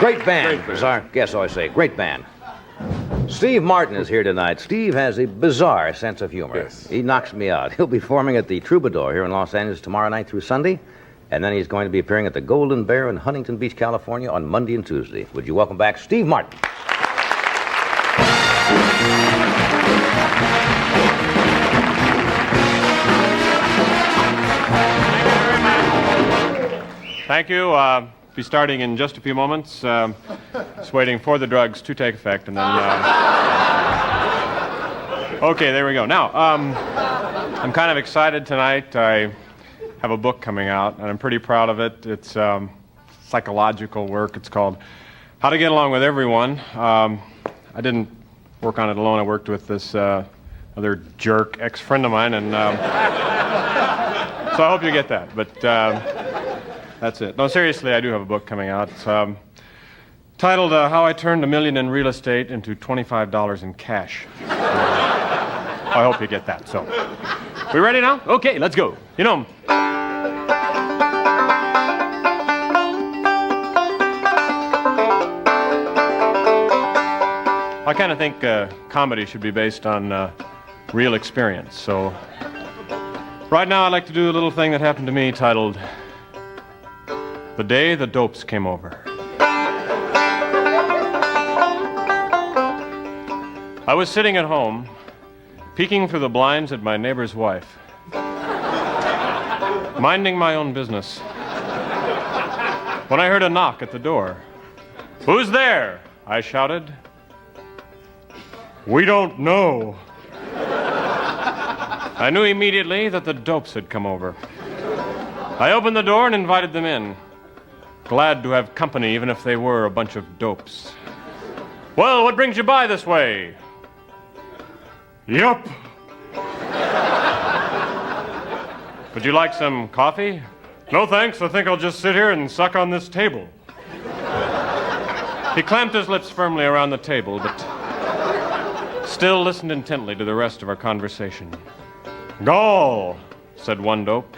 Great band, as our guests always say. Great band. Steve Martin is here tonight. Steve has a bizarre sense of humor. Yes. He knocks me out. He'll be performing at the Troubadour here in Los Angeles tomorrow night through Sunday, and then he's going to be appearing at the Golden Bear in Huntington Beach, California on Monday and Tuesday. Would you welcome back Steve Martin? Thank you. Be starting in just a few moments. Just waiting for the drugs to take effect, and then. Okay, there we go. Now, I'm kind of excited tonight. I have a book coming out, and I'm pretty proud of it. It's psychological work. It's called How to Get Along with Everyone. I didn't work on it alone. I worked with this other jerk ex-friend of mine, and so I hope you get that. But. That's it. No, seriously, I do have a book coming out. It's titled How I Turned $1 Million in Real Estate into $25 in Cash. I hope you get that. So, we ready now? Okay, let's go. You know, I kind of think comedy should be based on real experience. So, right now I'd like to do a little thing that happened to me titled The Day the Dopes Came Over. I was sitting at home, peeking through the blinds at my neighbor's wife, minding my own business, when I heard a knock at the door. "Who's there?" I shouted. "We don't know." I knew immediately that the dopes had come over. I opened the door and invited them in. Glad to have company, even if they were a bunch of dopes. "Well, what brings you by this way?" "Yup." "Would you like some coffee?" "No, thanks. I think I'll just sit here and suck on this table." He clamped his lips firmly around the table, but still listened intently to the rest of our conversation. "Gall," said one dope.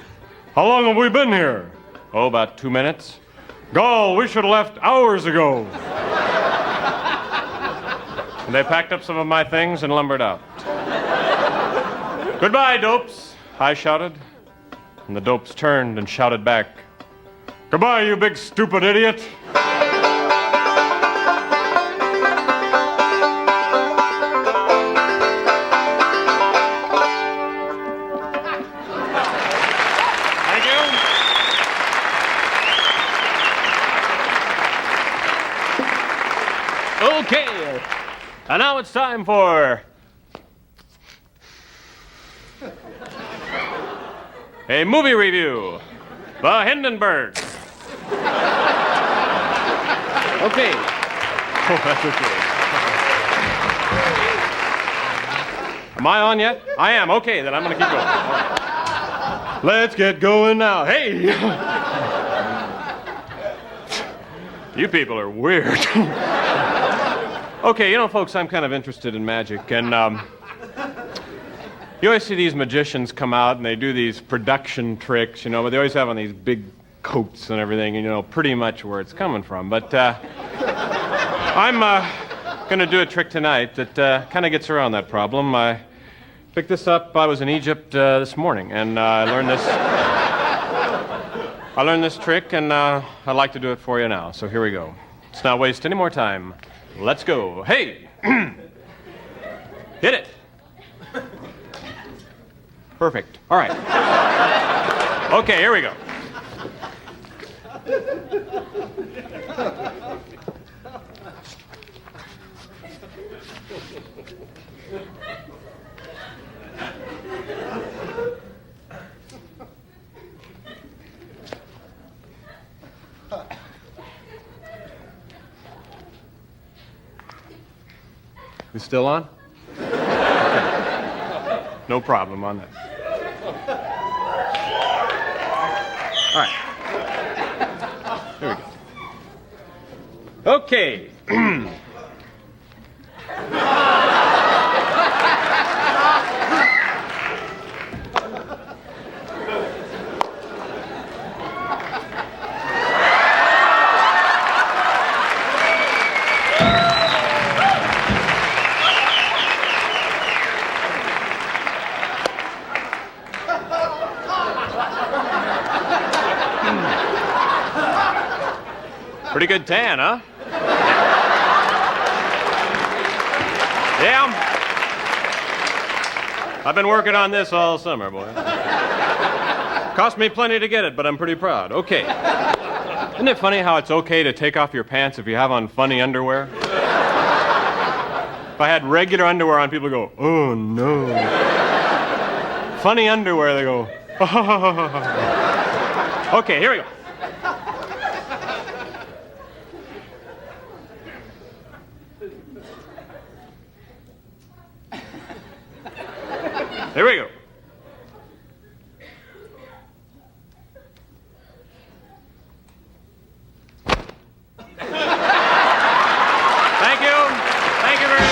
"How long have we been here?" "Oh, about 2 minutes." "Gall, we should have left hours ago." And they packed up some of my things and lumbered out. "Goodbye, dopes," I shouted. And the dopes turned and shouted back, "Goodbye, you big stupid idiot." Okay, and now it's time for a movie review. The Hindenburg. Okay. Oh, that's okay. Am I on yet? I am. Okay, then I'm going to keep going. Right. Let's get going now. Hey! You people are weird. Okay, you know, folks, I'm kind of interested in magic, and you always see these magicians come out and they do these production tricks, you know, but they always have on these big coats and everything, and you know pretty much where it's coming from. But I'm going to do a trick tonight that kind of gets around that problem. I picked this up. I was in Egypt this morning, and I learned this trick, and I'd like to do it for you now. So here we go. Let's not waste any more time. Let's go. Hey! Hit it. Perfect. All right. Okay, here we go. You still on? Okay. No problem on that. All right. Here we go. Okay. Pretty good tan, huh? Yeah. I've been working on this all summer, boy. Cost me plenty to get it, but I'm pretty proud. Okay. Isn't it funny how it's okay to take off your pants if you have on funny underwear? If I had regular underwear on, people go, oh, no. Funny underwear, they go, oh. Okay, here we go. Here we go. Thank you. Thank you very much.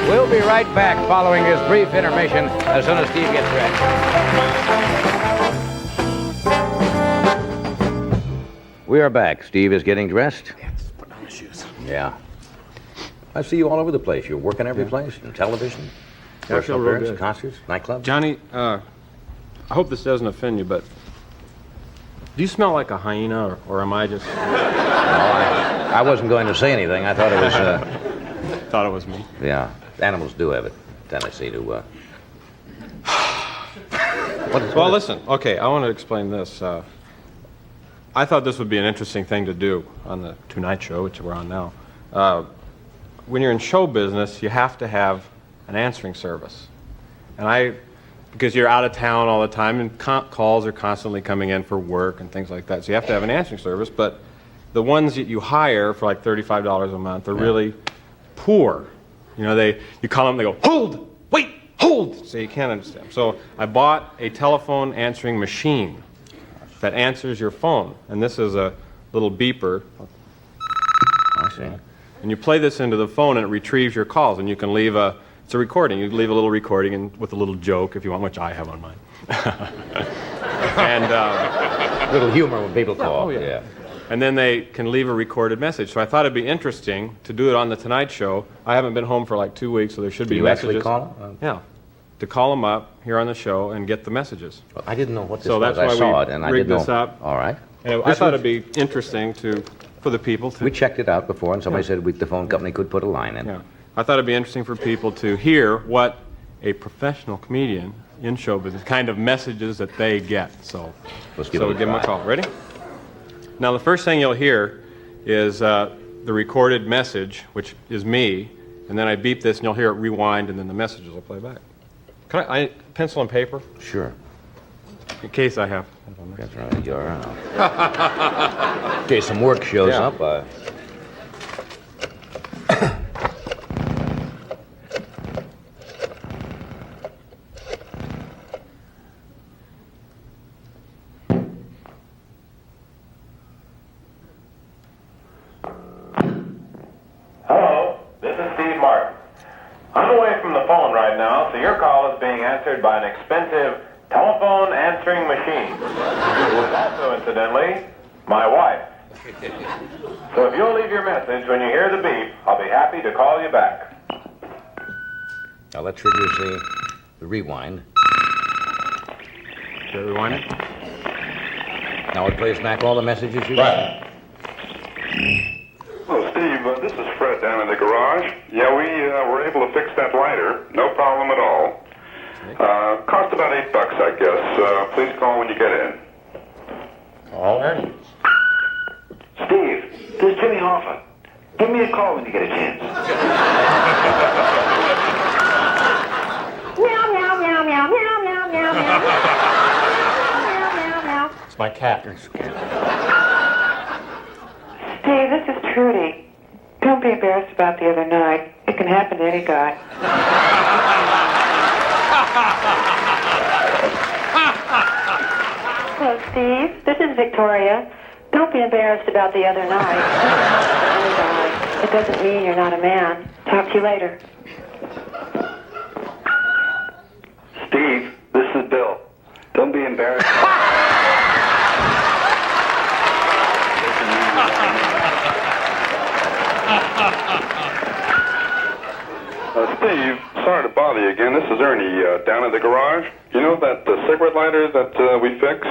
We'll be right back following this brief intermission as soon as Steve gets ready. We are back. Steve is getting dressed. Yeah, just put on the shoes. Yeah. I see you all over the place. You're working every place. In television, personal real appearance, good. concerts, nightclubs. Johnny, I hope this doesn't offend you, but do you smell like a hyena, or am I just... I wasn't going to say anything. I thought it was... Thought it was me. Yeah. Animals do have a tendency to... Well, listen. Okay, I want to explain this. I thought this would be an interesting thing to do on the Tonight Show, which we're on now. When you're in show business, you have to have an answering service. And because you're out of town all the time, and calls are constantly coming in for work and things like that, so you have to have an answering service. But the ones that you hire for like $35 a month are really poor. You know, you call them, they go, hold, wait, hold. So you can't understand. So I bought a telephone answering machine that answers your phone. And this is a little beeper. I see. And you play this into the phone and it retrieves your calls. And you can leave it's a recording. You leave a little recording and with a little joke if you want, which I have on mine. And little humor when people call. Oh, yeah. And then they can leave a recorded message. So I thought it'd be interesting to do it on the Tonight Show. I haven't been home for like 2 weeks, so there should be messages. You actually call them? Yeah. To call them up here on the show and get the messages. Well, I didn't know what this So was. that's why I saw we it, and I rigged didn't this know. up. All right. And I thought it'd be interesting for the people to... We checked it out before, and somebody said the phone company could put a line in. Yeah. I thought it'd be interesting for people to hear what a professional comedian in show business, kind of messages that they get. So Let's give give them a call. Ready? Now, the first thing you'll hear is the recorded message, which is me, and then I beep this, and you'll hear it rewind, and then the messages will play back. Can I pencil and paper? Sure. In case I have. That's right. You're in case some work shows up. Hello, this is Steve Martin. I'm away from the phone right now, so your call is being answered by an expensive telephone answering machine, who is also, incidentally, my wife. So if you'll leave your message when you hear the beep, I'll be happy to call you back. Now that triggers the rewind. Should I rewind it? Now it plays back all the messages you got. Hello, Steve. This is Fred down in the garage. Yeah, we were able to fix that lighter. No problem at all. Cost about $8, I guess. Please call when you get in. All right. Steve, this is Jimmy Hoffa. Give me a call when you get a chance. Meow, meow, meow, meow, meow, meow, meow, meow. Meow, meow, meow. It's my cat. Steve, this is Trudy. Don't be embarrassed about the other night. It can happen to any guy. Hello, Steve. This is Victoria. Don't be embarrassed about the other night. Any guy. It doesn't mean you're not a man. Talk to you later. Steve, this is Bill. Don't be embarrassed. Steve, sorry to bother you again. This is Ernie down at the garage. You know that cigarette lighter that we fixed?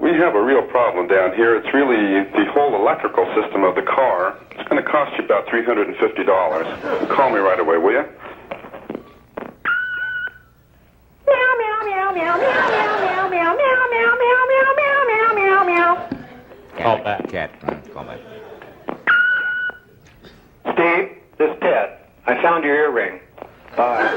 We have a real problem down here. It's really the whole electrical system of the car. It's going to cost you about $350. Call me right away, will you? Meow, meow, meow, meow, meow, meow, meow, meow, meow, meow, meow, meow, meow, meow, meow, meow. Call back. Cat. Call back. Steve, this is Ted. I found your earring. Bye.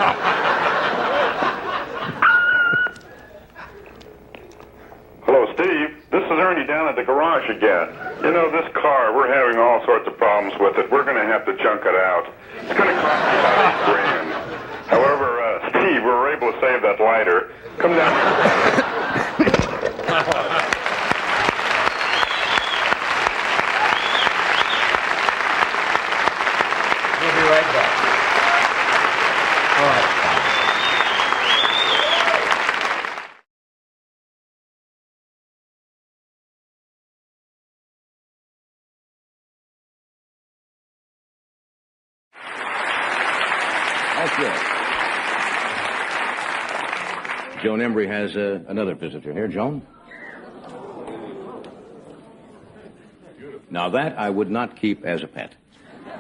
Hello, Steve. This is Ernie down at the garage again. You know, this car, we're having all sorts of problems with it. We're going to have to junk it out. It's going to cost you about $8,000. However, Steve, we were able to save that lighter. Come down here. We'll be right back. All right. Okay. Joan Embry has another visitor here. Joan? Now that I would not keep as a pet.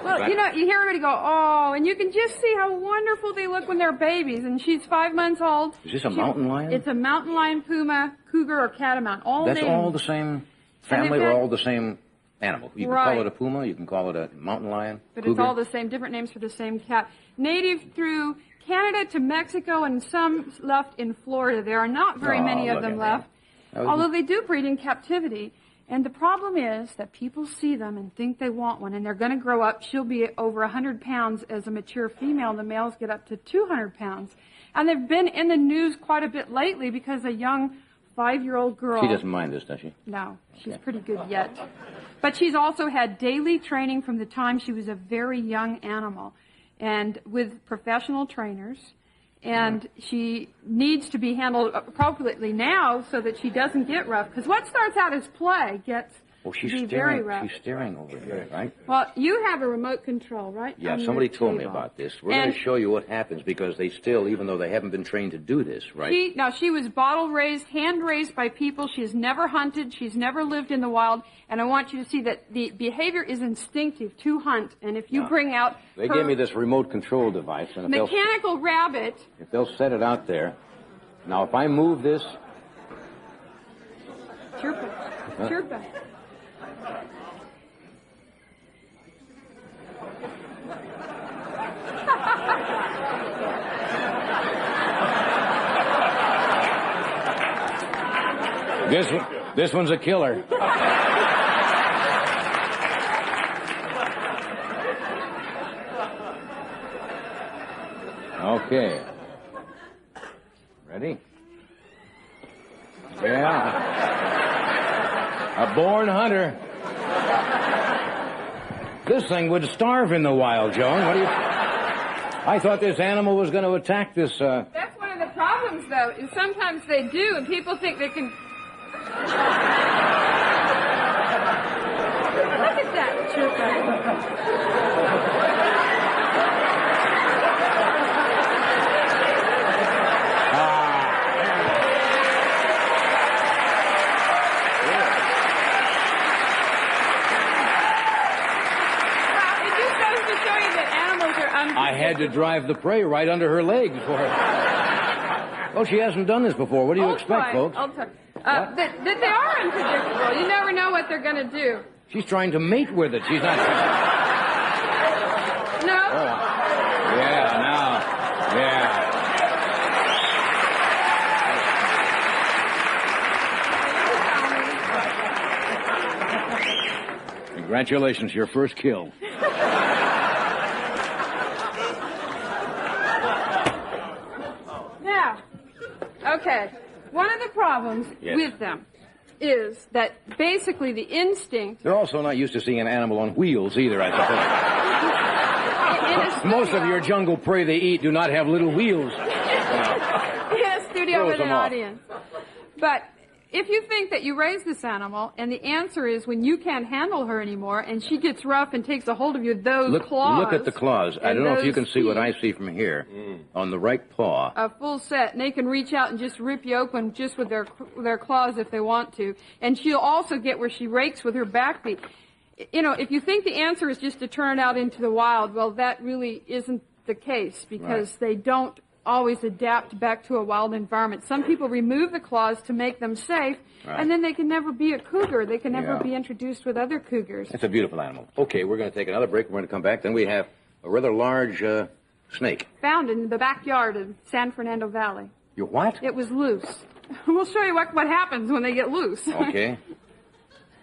Well, Right. you know, you hear everybody go, oh, and you can just see how wonderful they look when they're babies. And she's 5 months old. Is this a mountain lion? It's a mountain lion, puma, cougar, or catamount. All That's named. all the same family they've or got- all the same animal. You can Right. call it a puma, you can call it a mountain lion, But cougar. it's all the same, different names for the same cat. Native through Canada to Mexico and some left in Florida. There are not very Oh, many of look them at left, that. although they do breed in captivity. And the problem is that people see them and think they want one, and they're going to grow up. She'll be over 100 pounds as a mature female. The males get up to 200 pounds. And they've been in the news quite a bit lately because a young 5-year-old girl... She doesn't mind this, does she? No, she's pretty good yet. But she's also had daily training from the time she was a very young animal, and with professional trainers. And she needs to be handled appropriately now so that she doesn't get rough. Because what starts out as play gets Oh, to she's be very staring. rough. She's staring over here, right? Well, you have a remote control, right? Yeah, on your somebody told me table. about this. We're going And to show you what happens because they still, even though they haven't been trained to do this, right? She was bottle raised, hand raised by people. She has never hunted. She's never lived in the wild. And I want you to see that the behavior is instinctive to hunt. And if you bring out They her gave me this remote control device, and if mechanical rabbit, they'll set it out there. Now, if I move this, chirpa, chirpa. this one's a killer. Okay. Ready? Yeah. A born hunter. This thing would starve in the wild, Joan. What do you... I thought this animal was going to attack this, That's one of the problems, though, is sometimes they do, and people think they can... Look at that, chirpa. Well, it just goes to show you that animals are I had to drive the prey right under her legs for her. Well, she hasn't done this before. What do you expect, folks? That they are unpredictable. You never know what they're going to do. She's trying to mate with it. She's not... No? Yeah, now. Yeah. Congratulations, your first kill. Now, okay. One of the problems Yes. with them is that basically the instinct... They're also not used to seeing an animal on wheels either, I suppose. in a Most of studio- your jungle prey they eat do not have little wheels. throws with them an off. audience. But if you think that you raise this animal, and the answer is when you can't handle her anymore, and she gets rough and takes a hold of you, those claws. Look at the claws. I and don't know if you those can see what I teeth, see from here. On the right paw. a full set, and they can reach out and just rip you open just with their claws if they want to. And she'll also get where she rakes with her back feet. You know, if you think the answer is just to turn it out into the wild, well, that really isn't the case, because they don't always adapt back to a wild environment. Some people remove the claws to make them safe, and then they can never be a cougar. They can never be introduced with other cougars. It's a beautiful animal. Okay, we're going to take another break. We're going to come back. Then we have a rather large snake. Found in the backyard of San Fernando Valley. You what? It was loose. We'll show you what happens when they get loose. Okay.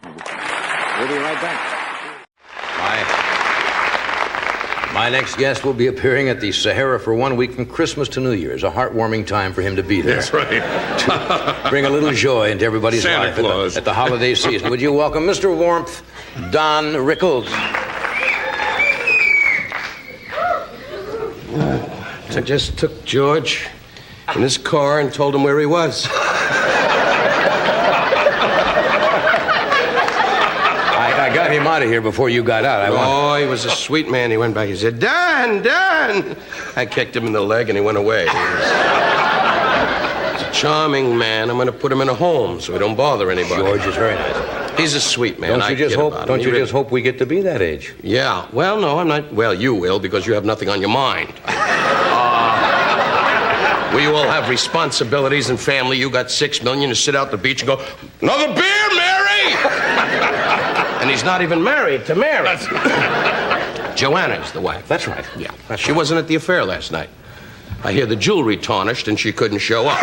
We'll be right back. My next guest will be appearing at the Sahara for 1 week from Christmas to New Year's. A heartwarming time for him to be there. That's right. Bring a little joy into everybody's Santa life Claus. at the holiday season. Would you welcome Mr. Warmth, Don Rickles? I just took George in his car and told him where he was. I got him out of here before you got out. He was a sweet man. He went back. He said, Dan! I kicked him in the leg and he went away. He's a charming man. I'm going to put him in a home so he don't bother anybody. George is very nice. He's a sweet man. Don't you just hope we get to be that age? Yeah. Well, no, I'm not. Well, you will, because you have nothing on your mind. We all have responsibilities and family. You got $6 million to sit out the beach and go, another beer, Mary! And he's not even married to Mary. Joanna's the wife. That's right. Yeah. She wasn't at the affair last night. I hear the jewelry tarnished and she couldn't show up.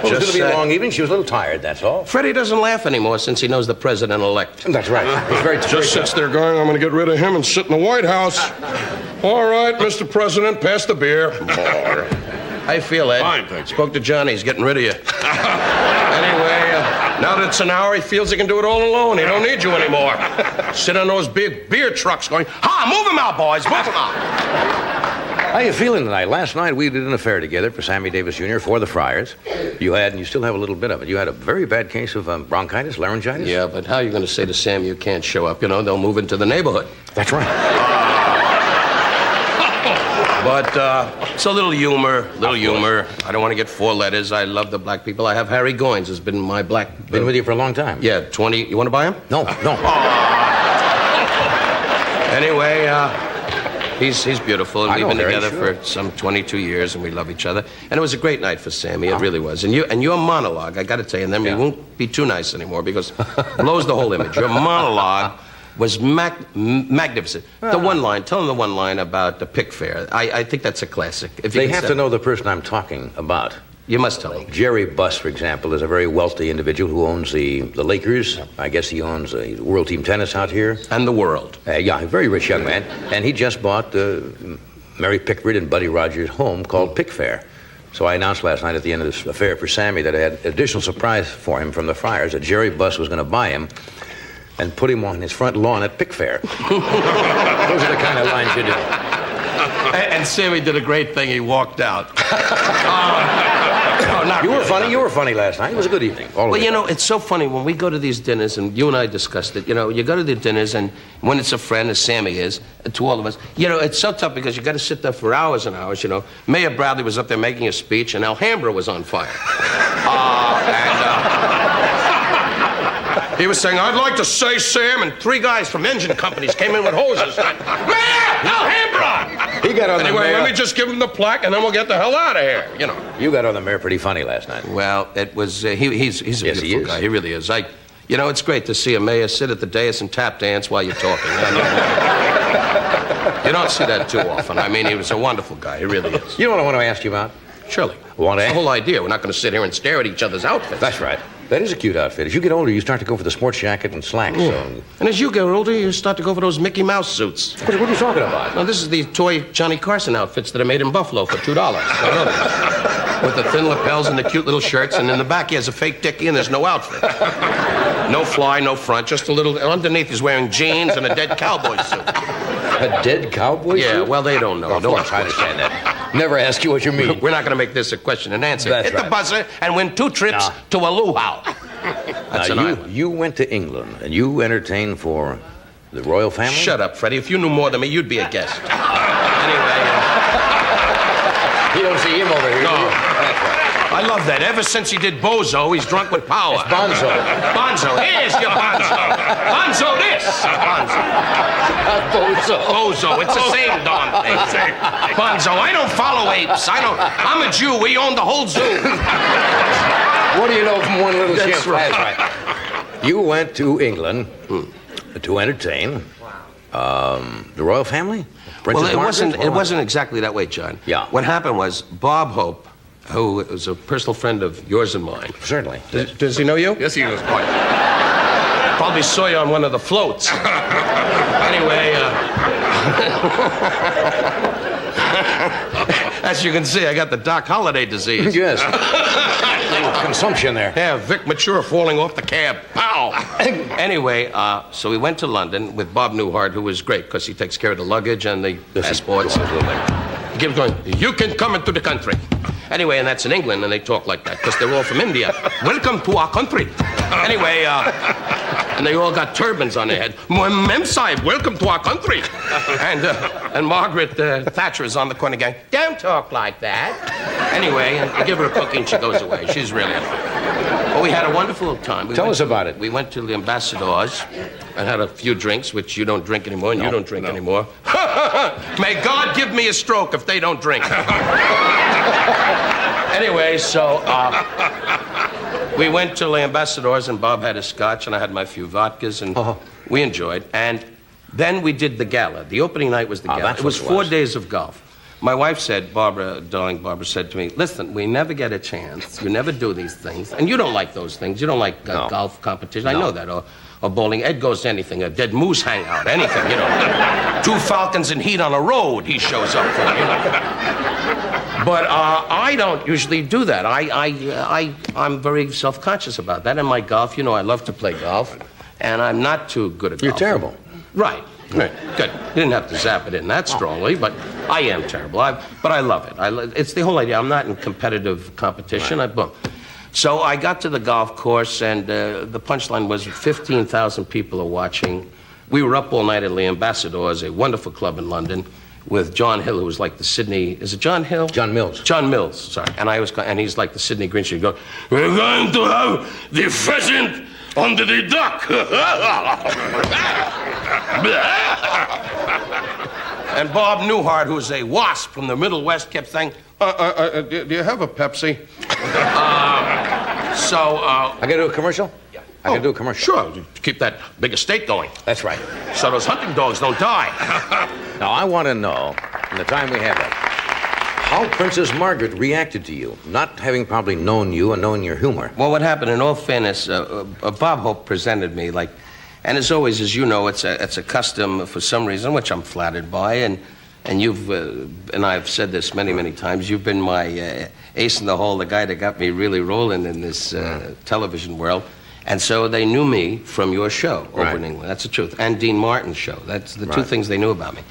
It was going to be a long evening. She was a little tired, that's all. Freddie doesn't laugh anymore since he knows the president-elect. That's right. He's very Just sits there going, I'm going to get rid of him and sit in the White House. All right, Mr. President, pass the beer. How you feel, Ed? Fine, thank you. Spoke to Johnny. He's getting rid of you. Anyway, now that it's an hour, he feels he can do it all alone. He don't need you anymore. Sit on those big beer trucks going, move him out, boys, move him out. How you feeling tonight? Last night we did an affair together for Sammy Davis Jr. for the Friars. You had, and you still have a little bit of it, you had a very bad case of bronchitis, laryngitis? Yeah, but how are you going to say to Sammy you can't show up? You know, they'll move into the neighborhood. That's right. But it's a little humor. I don't want to get 4 letters. I love the black people. I have Harry Goins has been my black... Been with you for a long time. Yeah, 20... You want to buy him? No. Anyway, he's beautiful, and we've been together sure. for some 22 years, and we love each other. And it was a great night for Sammy. It really was. And your monologue, I got to tell you, and then we won't be too nice anymore because it blows the whole image. Your monologue was magnificent. The one line, tell them the one line about the pick fair. I think that's a classic. If you They can have say- to know the person I'm talking about. You must tell them. Jerry Buss, for example, is a very wealthy individual who owns the Lakers. I guess he owns a World Team Tennis out here. And the world. Yeah, a very rich young man. And he just bought Mary Pickford and Buddy Rogers' home called Pick Fair. So I announced last night at the end of this affair for Sammy that I had an additional surprise for him from the Friars, that Jerry Buss was going to buy him and put him on his front lawn at Pick Fair. Those are the kind of lines you do. And Sammy did a great thing. He walked out. You were funny last night. It was a good evening. Well, you know, it's so funny when we go to these dinners, and you and I discussed it. You know, you go to the dinners, and when it's a friend, as Sammy is, to all of us, you know, it's so tough because you got to sit there for hours and hours. You know, Mayor Bradley was up there making a speech, and Alhambra was on fire. He was saying, I'd like to say, Sam, and 3 guys from engine companies came in with hoses. Mayor, Alhambra! He got on the mayor. Let me just give him the plaque, and then we'll get the hell out of here, you know. You got on the mayor pretty funny last night. Well, it was, he's a beautiful guy. He really is. You know, it's great to see a mayor sit at the dais and tap dance while you're talking. You don't see that too often. I mean, he was a wonderful guy. He really is. You know what I want to ask you about? Surely. Want to That's ask? the whole idea. We're not going to sit here and stare at each other's outfits. That's right. That is a cute outfit. As you get older, you start to go for the sports jacket and slacks. Yeah. So. And as you get older, you start to go for those Mickey Mouse suits. What are you talking about? Now, this is the toy Johnny Carson outfits that are made in Buffalo for $2. With the thin lapels and the cute little shirts, and in the back he has a fake dickie and there's no outfit. No fly, no front, just a little... Underneath he's wearing jeans and a dead cowboy suit. A dead cowboy suit? Yeah, well, they don't know. Of course, I understand that. Never ask you what you mean. We're not going to make this a question and answer. That's Hit the right. buzzer and win 2 trips to a luau. That's an Now, island. you went to England and you entertained for the royal family? Shut up, Freddie. If you knew more than me, you'd be a guest. Anyway, You don't see him over here. No. do you? That's right. I love that. Ever since he did Bozo, he's drunk with power. It's Bonzo. Bonzo. Here's your Bonzo. Bonzo this. Bonzo. Bozo. Bozo. It's the same darn thing. Bonzo. I don't follow apes. I'm a Jew. We own the whole zoo. What do you know from one little That's chimp? right. That's right. You went to England to entertain the royal family? Well, Princess Margaret? it wasn't exactly that way, John. Yeah. What happened was Bob Hope, who was a personal friend of yours and mine. Certainly. Does he know you? Yes, he was quite. Probably saw you on one of the floats. Anyway, as you can see, I got the Doc Holliday disease. Yes. Little consumption there. Yeah, Vic Mature falling off the cab. Pow! Anyway, so we went to London with Bob Newhart, who was great because he takes care of the luggage and the passports. He keeps going, you can come into the country. Anyway, and that's in England, and they talk like that because they're all from India. Welcome to our country. Anyway, and they all got turbans on their head. Mem Sahib, welcome to our country. And Margaret Thatcher is on the corner going, don't talk like that. Anyway, I give her a cookie and she goes away. She's really... Well, we had a wonderful time. Tell us about it. We went to the Ambassadors and had a few drinks, which you don't drink anymore, and you don't drink anymore. May God give me a stroke if they don't drink. Anyway, so we went to the Ambassadors, and Bob had a scotch, and I had my few vodkas, and we enjoyed. And then we did the gala. The opening night was the gala. That's It was what it 4 was. days of golf. My wife said, Barbara said to me, listen, we never get a chance. You never do these things. And you don't like those things. You don't like golf competition. I know that. Or bowling. Ed goes to anything. A dead moose hangout. Anything, you know. 2 falcons in heat on a road he shows up for, you know. But I don't usually do that. I'm very self-conscious about that. And my golf, you know, I love to play golf. And I'm not too good at golf. You're terrible. Right. Good. You didn't have to zap it in that strongly, but I am terrible. But I love it. It's the whole idea. I'm not in competitive competition. Right. So I got to the golf course, and the punchline was 15,000 people are watching. We were up all night at the Ambassadors, a wonderful club in London, with John Hill, who was like the Sydney... Is it John Hill? John Mills. John Mills, sorry. And he's like the Sydney Grinch. He'd go, we're going to have the pheasant under the duck. And Bob Newhart, who's a wasp from the Middle West, kept saying, do you have a Pepsi? I got to do a commercial? Yeah. I can do a commercial. Sure, to keep that big estate going. That's right. So those hunting dogs don't die. Now, I want to know, in the time we have left, how Princess Margaret reacted to you, not having probably known you and known your humor. Well, what happened, in all fairness, Bob Hope presented me like, and as always, as you know, it's a custom for some reason, which I'm flattered by, and you've, and I've said this many, many times, you've been my ace in the hole, the guy that got me really rolling in this television world. And so they knew me from your show over in England. That's the truth. And Dean Martin's show. That's the 2 things they knew about me.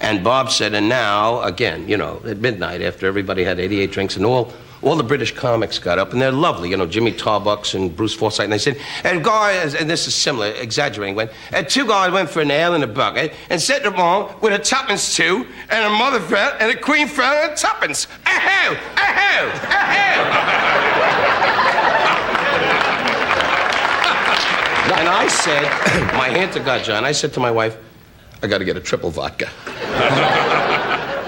And Bob said, and now, again, you know, at midnight, after everybody had 88 drinks, and all the British comics got up, and they're lovely, you know, Jimmy Tarbuck and Bruce Forsyth, and they said, and guys, and this is similar, exaggerating, went, and 2 guys went for an ale in a bucket, and set them on with a tuppence too, and a mother fell, and a queen fell, and a tuppence. Aho! Aho! Aho! And I said, my hand to God, John, I said to my wife, I got to get a triple vodka.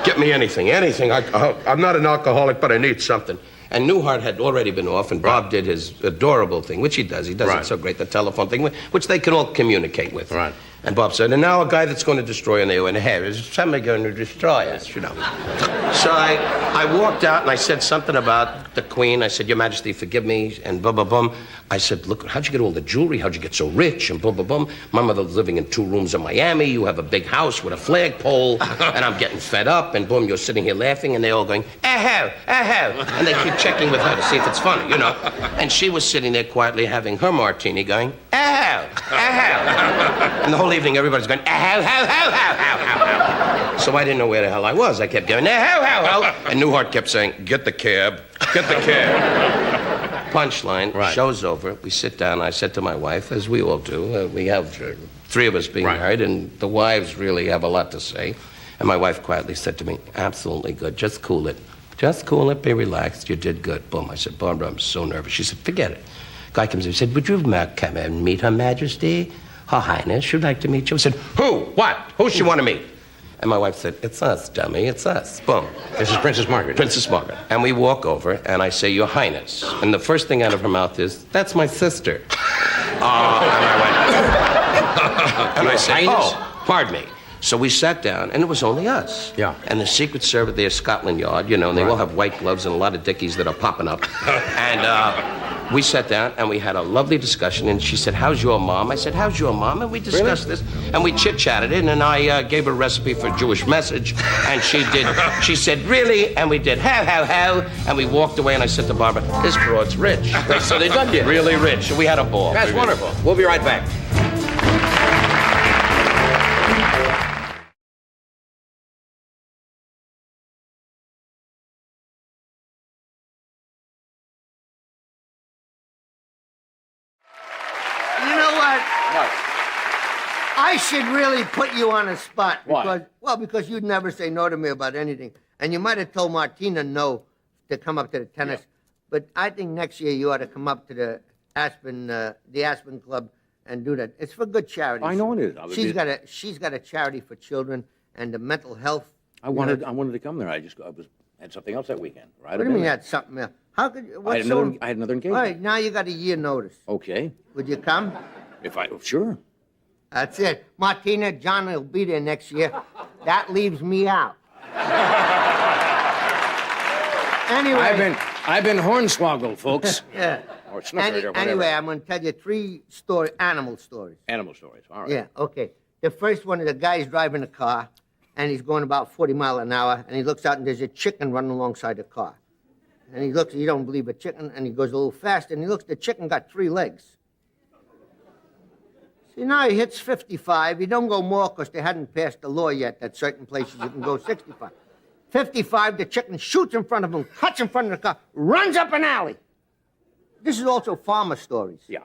Get me anything. I'm not an alcoholic, but I need something. And Newhart had already been off, and Bob did his adorable thing, which he does. He does it so great, the telephone thing, which they can all communicate with. Right. And Bob said, and now a guy that's going to destroy, and they went, hey, is somebody going to destroy us, you know? So I walked out, and I said something about the Queen. I said, Your Majesty, forgive me, and blah, blah, blah. I said, look, how'd you get all the jewelry? How'd you get so rich? And blah, blah, blah. My mother's living in 2 rooms in Miami. You have a big house with a flagpole, and I'm getting fed up, and boom, you're sitting here laughing, and they're all going, aho, aho. And they keep checking with her to see if it's funny, you know? And she was sitting there quietly having her martini going, aho, aho. And the whole evening, everybody's going, aho, ho, ho, ho, ho, ho, ho. So I didn't know where the hell I was. I kept going, how? And Newhart kept saying, get the cab. Punchline, show's over. We sit down. I said to my wife, as we all do, we have three of us being married, and the wives really have a lot to say. And my wife quietly said to me, absolutely good. Just cool it. Just cool it. Be relaxed. You did good. Boom. I said, Barbara, I'm so nervous. She said, forget it. Guy comes in and said, would you come and meet Her Majesty? Her Highness, she'd like to meet you. I said, who? What? Who she want to meet? And my wife said, it's us, dummy, it's us. Boom. This is Princess Margaret. Princess Margaret. And we walk over, and I say, Your Highness. And the first thing out of her mouth is, that's my sister. And I went, and I said, oh, pardon me. So we sat down, and it was only us. Yeah. And the Secret Service, their Scotland Yard, and they all have white gloves and a lot of dickies that are popping up. And we sat down, and we had a lovely discussion, and she said, how's your mom? I said, how's your mom? And we discussed this, and we chit-chatted it, and then I gave her a recipe for a Jewish message, and she said, really? And we did, how, and we walked away, and I said to Barbara, this broad's rich. So they done you. Really rich. We had a ball. That's wonderful. We'll be right back. I should really put you on the spot. Why? Because you'd never say no to me about anything. And you might have told Martina no to come up to the tennis. Yeah. But I think next year you ought to come up to the Aspen Club and do that. It's for good charity. I know it is. She's got a charity for children and the mental health. I wanted to come there. I had something else that weekend. Right? What do you mean you had something else? How could I had another engagement. All right, now you got a year notice. Okay. Would you come? Sure. That's it. Martina, John will be there next year. That leaves me out. Anyway. I've been hornswoggled, folks. Yeah. Or snuffered or whatever. Anyway, I'm going to tell you three animal stories. Animal stories, all right. Yeah, okay. The first one is a guy's driving a car, and he's going about 40 miles an hour, and he looks out, and there's a chicken running alongside the car. And he looks, you don't believe a chicken, and he goes a little faster, and he looks, the chicken got 3 legs. See, now he hits 55. He don't go more because they hadn't passed the law yet that certain places you can go 65. 55, the chicken shoots in front of him, cuts in front of the car, runs up an alley. This is also farmer stories. Yeah.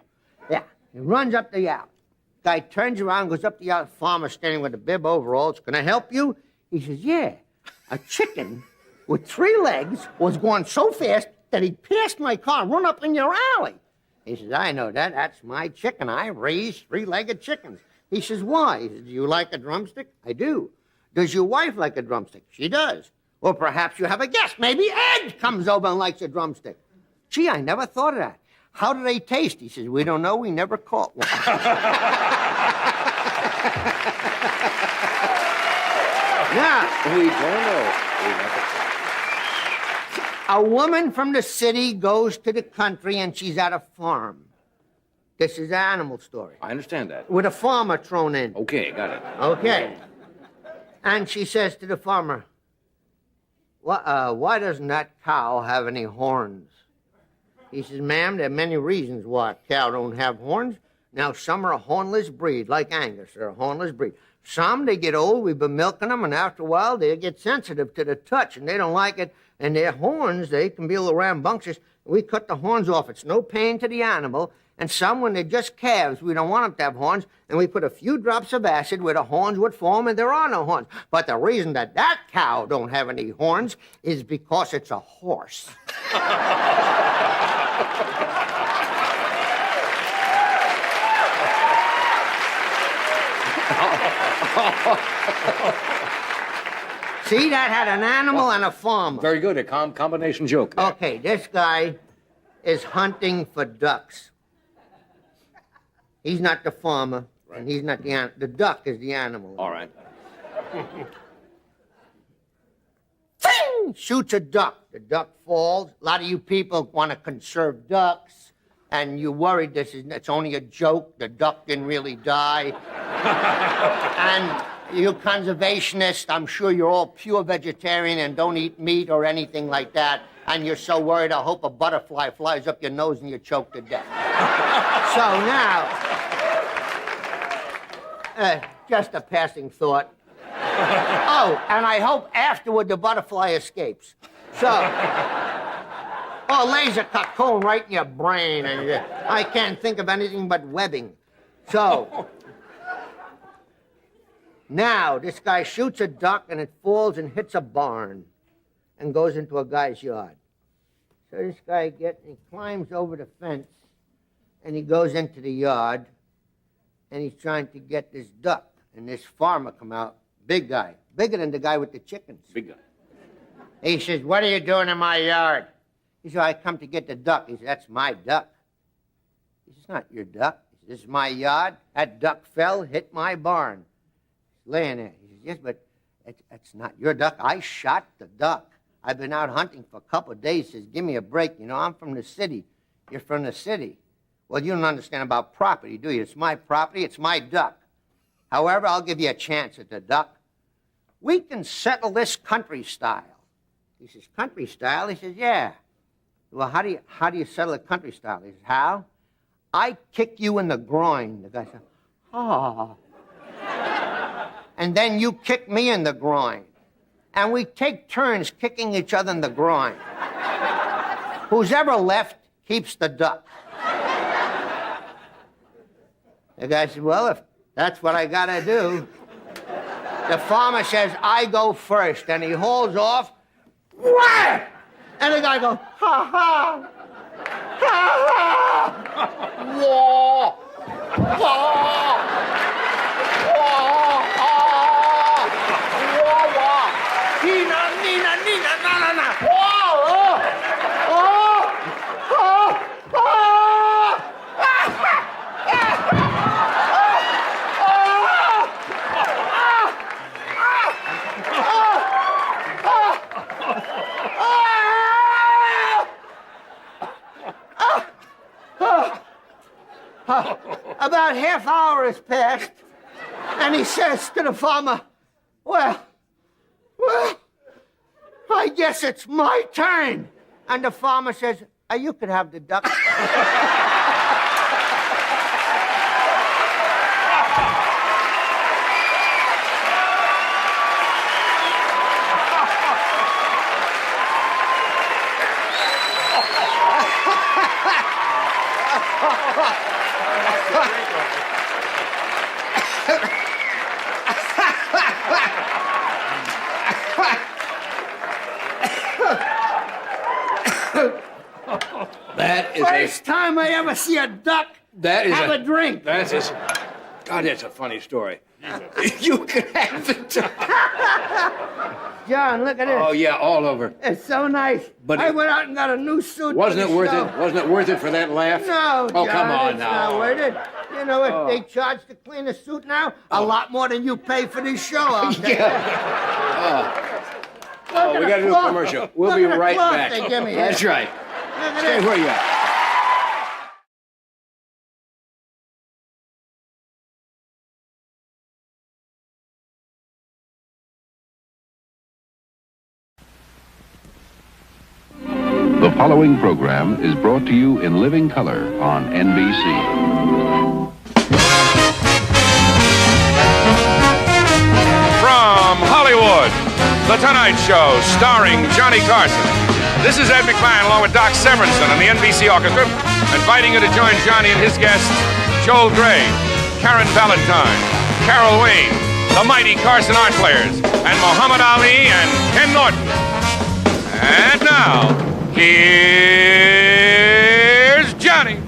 Yeah. He runs up the alley. Guy turns around, goes up the alley. Farmer standing with a bib overalls. Can I help you? He says, yeah. A chicken with 3 legs was going so fast that he passed my car, run up in your alley. He says, I know that. That's my chicken. I raise 3-legged chickens. He says, why? He says, do you like a drumstick? I do. Does your wife like a drumstick? She does. Or perhaps you have a guest. Maybe Ed comes over and likes a drumstick. Gee, I never thought of that. How do they taste? He says, we don't know. We never caught one. Now, we don't know. A woman from the city goes to the country and she's at a farm. This is an animal story. I understand that. With a farmer thrown in. Okay, got it. Okay. And she says to the farmer, why doesn't that cow have any horns? He says, ma'am, there are many reasons why a cow don't have horns. Now, some are a hornless breed, like Angus. They're a hornless breed. Some, they get old, we've been milking them, and after a while, they get sensitive to the touch, and they don't like it. And their horns, they can be a little rambunctious. We cut the horns off. It's no pain to the animal. And some, when they're just calves, we don't want them to have horns, and we put a few drops of acid where the horns would form, and there are no horns. But the reason that cow don't have any horns is because it's a horse. See, that had an animal and a farmer. Very good, a combination joke there. Okay, this guy is hunting for ducks. He's not the farmer, right. And he's not the animal. The duck is the animal. All right. Bing! Shoots a duck. The duck falls. A lot of you people want to conserve ducks, and you're worried it's only a joke. The duck didn't really die. And you conservationists, I'm sure you're all pure vegetarian and don't eat meat or anything like that. And you're so worried, I hope a butterfly flies up your nose and you choke to death. So now, just a passing thought. Oh, and I hope afterward the butterfly escapes. So, laser cocoon right in your brain, and I can't think of anything but webbing. So, now this guy shoots a duck and it falls and hits a barn and goes into a guy's yard. So this guy he climbs over the fence and he goes into the yard and he's trying to get this duck. And this farmer come out, big guy, bigger than the guy with the chickens. Big guy. He says, "What are you doing in my yard?" He said, "I come to get the duck." He said, "That's my duck." He says, "It's not your duck." He says, "This is my yard. That duck fell, hit my barn." He's laying there. He says, "Yes, but it's not your duck. I shot the duck. I've been out hunting for a couple of days." He says, "Give me a break. You know, I'm from the city. You're from the city. Well, you don't understand about property, do you? It's my property. It's my duck. However, I'll give you a chance at the duck. We can settle this country style." He says, "Country style?" He says, "Yeah." "Well, how do you settle a country style?" He says, "How? I kick you in the groin." The guy said, "Oh." "And then you kick me in the groin. And we take turns kicking each other in the groin. Who's ever left keeps the duck." The guy said, "Well, if that's what I gotta do." The farmer says, "I go first," and he hauls off. Wham! And the guy goes, "Ha ha! Ha ha! Whoa! Whoa! Nina, Nina, Nina, na, na, na. Whoa! Oh! Oh! Oh! About half hour has passed, and he says to the farmer, well, I guess it's my turn." And the farmer says, "You could have the duck." That is First time I ever see a duck have a drink. God, that's a funny story. You could have the duck. John, look at this. Oh, yeah, all over. It's so nice. But I went out and got a new suit. Wasn't for it the worth show. it? Wasn't it worth it for that laugh? No, Oh, John, come on it's now. not worth it. You know what they charge to clean a suit now? A lot more than you pay for this show. I'll tell you. Oh, we got to do a commercial. We'll be right back. They give me That's here. right. Look at Stay this. where you are. The following program is brought to you in living color on NBC. From Hollywood, The Tonight Show, starring Johnny Carson. This is Ed McMahon along with Doc Severinsen and the NBC Orchestra, inviting you to join Johnny and his guests, Joel Gray, Karen Valentine, Carol Wayne, the mighty Carson Art Players, and Muhammad Ali and Ken Norton. And now, here's Johnny.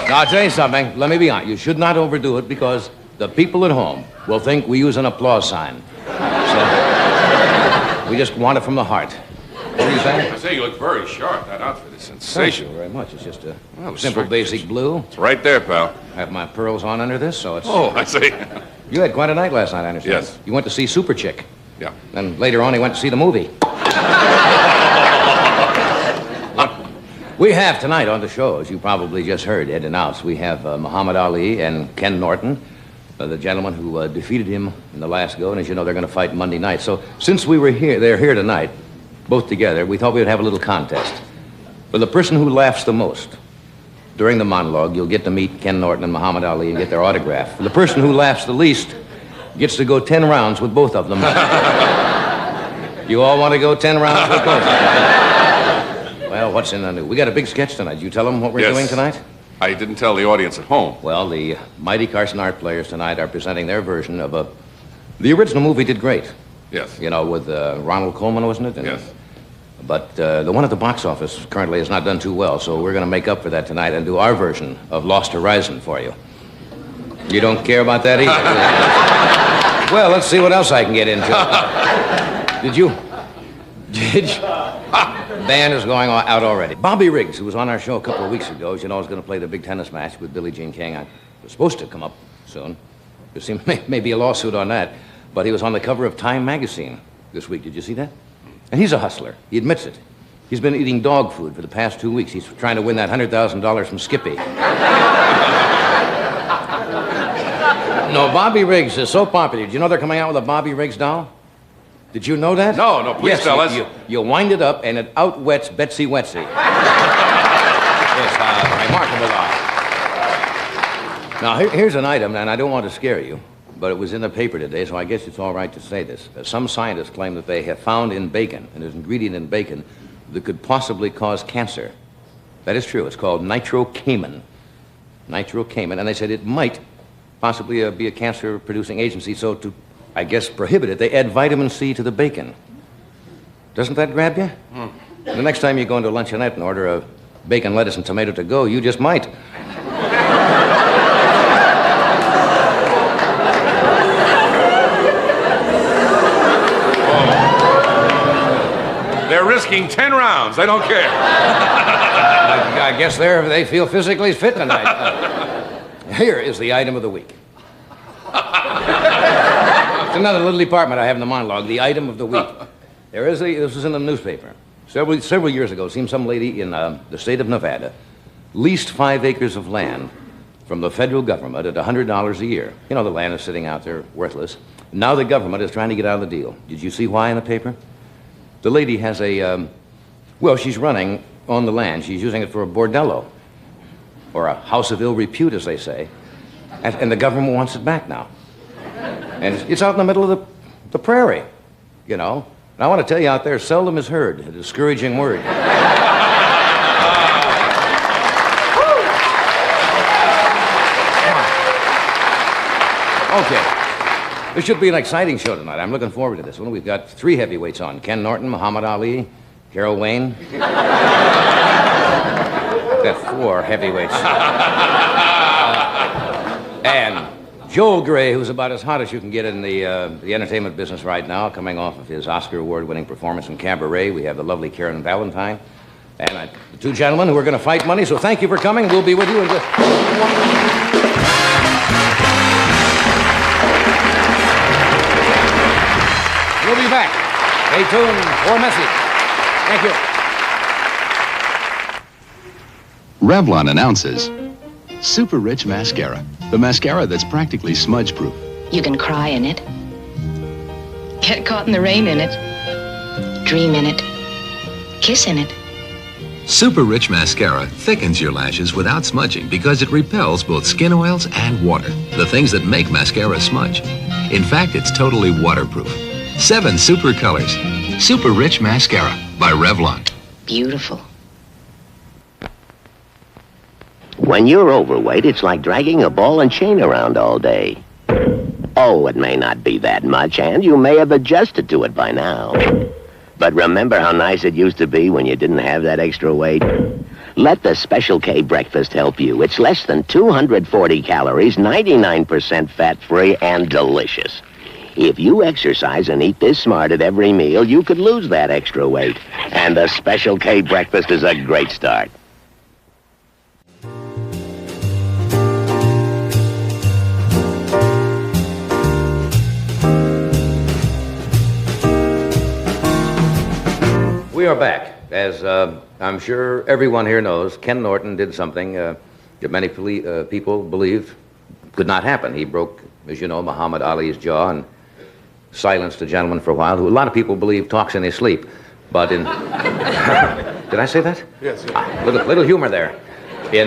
I'll tell you something. Let me be honest. You should not overdo it because the people at home will think we use an applause sign. So we just want it from the heart. What are you saying? I say you look very sharp. That outfit is Thank sensational. you very much. It's just a Well, simple, sir, basic blue. It's right there, pal. I have my pearls on under this, so it's... Oh, I see. You had quite a night last night, I understand. Yes. You went to see Super Chick. Yeah. Then later on, he went to see the movie. We have tonight on the show, as you probably just heard Ed announce, we have Muhammad Ali and Ken Norton, the gentleman who defeated him in the last go, and as you know, they're going to fight Monday night. So since they're here tonight, both together, we thought we would have a little contest. For the person who laughs the most during the monologue, you'll get to meet Ken Norton and Muhammad Ali and get their autograph. For the person who laughs the least gets to go 10 rounds with both of them. You all want to go 10 rounds with both of them? Well, what's in the new? We got a big sketch tonight. Did you tell them what we're doing tonight? I didn't tell the audience at home. Well, the mighty Carson art players tonight are presenting their version of the original movie did great. Yes. You know, with Ronald Colman, wasn't it? And, yes. But the one at the box office currently has not done too well, so we're going to make up for that tonight and do our version of Lost Horizon for you. You don't care about that either? Well, let's see what else I can get into. Did you? Band is going out already. Bobby Riggs, who was on our show a couple of weeks ago, as you know, is going to play the big tennis match with Billie Jean King. I was supposed to come up soon. There seems may be a lawsuit on that. But he was on the cover of Time magazine this week. Did you see that? And he's a hustler. He admits it. He's been eating dog food for the past 2 weeks. He's trying to win that $100,000 from Skippy. No, Bobby Riggs is so popular. Did you know they're coming out with a Bobby Riggs doll? Did you know that? No, please tell us. You wind it up and it outwets Betsy Wetsy. It's a remarkable doll. Now, here's an item, and I don't want to scare you, but it was in the paper today, so I guess it's all right to say this. Some scientists claim that they have found in bacon, and there's an ingredient in bacon that could possibly cause cancer. That is true. It's called nitrocamin. Nitrocamin, and they said it might possibly be a cancer-producing agency, so to, I guess, prohibit it, they add vitamin C to the bacon. Doesn't that grab you? The next time you go into a luncheonette and order a bacon, lettuce, and tomato to go, you just might. They're risking 10 rounds. I don't care. I guess they feel physically fit tonight. Here is the item of the week. It's another little department I have in the monologue, the item of the week. This was in the newspaper. Several years ago, it seemed some lady in the state of Nevada leased 5 acres of land from the federal government at $100 a year. You know, the land is sitting out there worthless. Now the government is trying to get out of the deal. Did you see why in the paper? The lady has she's running on the land. She's using it for a bordello, or a house of ill repute, as they say. And the government wants it back now. And it's out in the middle of the prairie, you know. And I want to tell you out there, seldom is heard a discouraging word. Okay. This should be an exciting show tonight. I'm looking forward to this one. We've got 3 heavyweights on. Ken Norton, Muhammad Ali, Carol Wayne. We've got 4 heavyweights. And Joel Grey, who's about as hot as you can get in the entertainment business right now, coming off of his Oscar award-winning performance in Cabaret. We have the lovely Karen Valentine. And the 2 gentlemen who are going to fight money. So thank you for coming. We'll be with you in just... We'll be back. Stay tuned for a message. Thank you. Revlon announces Super Rich Mascara, the mascara that's practically smudge-proof. You can cry in it, get caught in the rain in it, dream in it, kiss in it. Super Rich Mascara thickens your lashes without smudging because it repels both skin oils and water, the things that make mascara smudge. In fact, it's totally waterproof. 7 super colors. Super Rich Mascara by Revlon. Beautiful. When you're overweight, it's like dragging a ball and chain around all day. Oh, it may not be that much, and you may have adjusted to it by now. But remember how nice it used to be when you didn't have that extra weight? Let the Special K breakfast help you. It's less than 240 calories, 99% fat-free, and delicious. If you exercise and eat this smart at every meal, you could lose that extra weight. And the Special K breakfast is a great start. we are back. As I'm sure everyone here knows, Ken Norton did something that many people believe could not happen. He broke, as you know, Muhammad Ali's jaw and silenced a gentleman for a while who a lot of people believe talks in his sleep. But in... Did I say that? Yes. Little humor there. In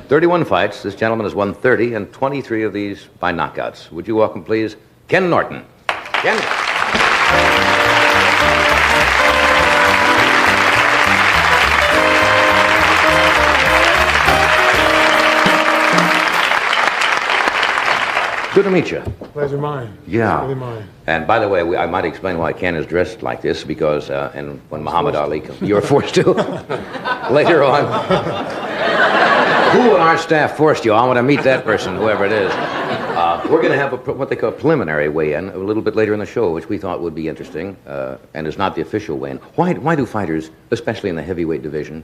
31 fights, this gentleman has won 30, and 23 of these by knockouts. Would you welcome, please, Ken Norton. Ken. Good to meet you. Pleasure mine. Yeah. Really mine. And by the way, I might explain why Ken is dressed like this, because and when Muhammad Ali, you were forced to later on. Who on our staff forced you? I want to meet that person, whoever it is. We're going to have what they call a preliminary weigh-in a little bit later in the show, which we thought would be interesting, and is not the official weigh-in. Why do fighters, especially in the heavyweight division,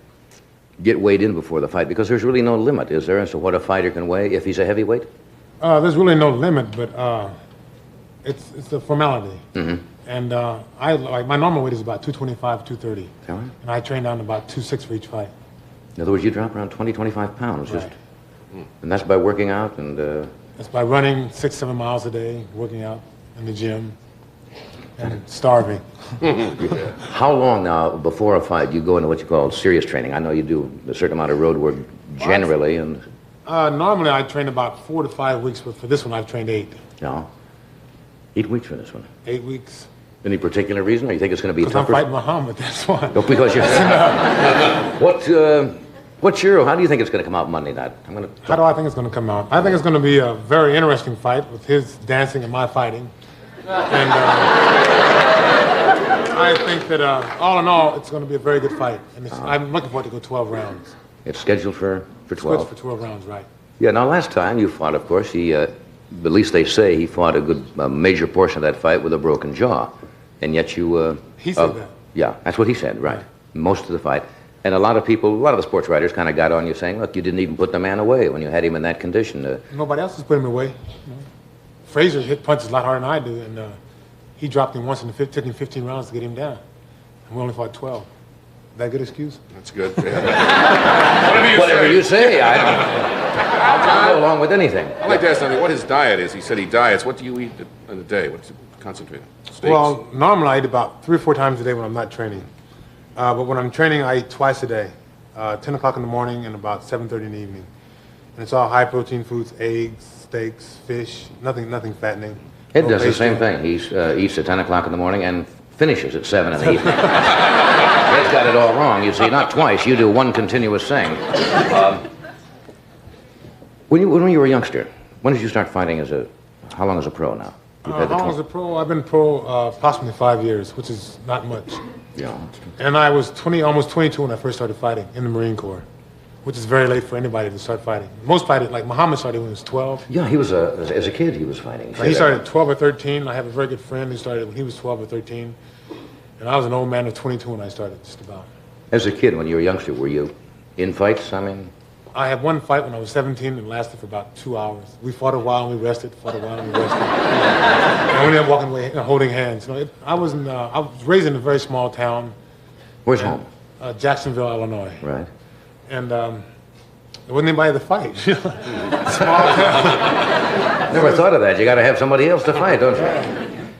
get weighed in before the fight? Because there's really no limit, is there, as to what a fighter can weigh if he's a heavyweight? There's really no limit, but it's a formality. Mm-hmm. And my normal weight is about 225, 230. Is that right? And I train down to about 2.6 for each fight. In other words, you drop around 20, 25 pounds. Right. And that's by working out and... That's by running 6-7 miles a day, working out in the gym, and starving. How long now before a fight do you go into what you call serious training? I know you do a certain amount of road work generally, and... Normally I train about 4 to 5 weeks, but for this one I've trained 8. No. 8 weeks for this one? 8 weeks. Any particular reason, or you think it's going to be tougher? Because I'm fighting Muhammad, that's why. No, because you're... How do you think it's going to come out Monday night? How do I think it's going to come out? I think it's going to be a very interesting fight with his dancing and my fighting. And I think that all in all, it's going to be a very good fight. And I'm looking forward to go 12 rounds. It's scheduled for 12? Scheduled for 12 rounds, right. Yeah, now last time you fought, of course, at least they say he fought a major portion of that fight with a broken jaw. And yet you... he said that. Yeah, that's what he said, right. Most of the fight. And a lot of the sports writers kind of got on you saying, look, you didn't even put the man away when you had him in that condition. Nobody else has put him away. Frazier hit punches a lot harder than I do, and he dropped him once, and it took him 15 rounds to get him down. And we only fought 12. That good excuse? That's good. Whatever you say. I'll go along with anything. I'd like to ask something. What his diet is? He said he diets. What do you eat in a day? What's it concentrate on? Steaks? Well, normally I eat about 3 or 4 times a day when I'm not training. But when I'm training, I eat twice a day, 10 o'clock in the morning and about 7:30 in the evening. And it's all high-protein foods, eggs, steaks, fish, nothing fattening. Ed does the same thing. He eats at 10 o'clock in the morning and finishes at 7 in the evening. Ed's got it all wrong. You see, not twice. You do one continuous thing. When you were a youngster, when did you start fighting how long as a pro now? How long as a pro? I've been pro approximately 5 years, which is not much. Yeah. And I was almost 22 when I first started fighting in the Marine Corps, which is very late for anybody to start fighting. Most fighters, like Muhammad, started when he was 12. Yeah, he was as a kid he was fighting. He started at 12 or 13. I have a very good friend who started when he was 12 or 13. And I was an old man of 22 when I started, just about. As a kid, when you were a youngster, were you in fights? I had one fight when I was 17 and lasted for about 2 hours. We fought a while and we rested, fought a while and we rested. And we ended up walking away, holding hands. I was raised in a very small town. Where's home? Jacksonville, Illinois. Right. And there wasn't anybody to fight. Small town. Never thought of that. You got to have somebody else to fight, don't you?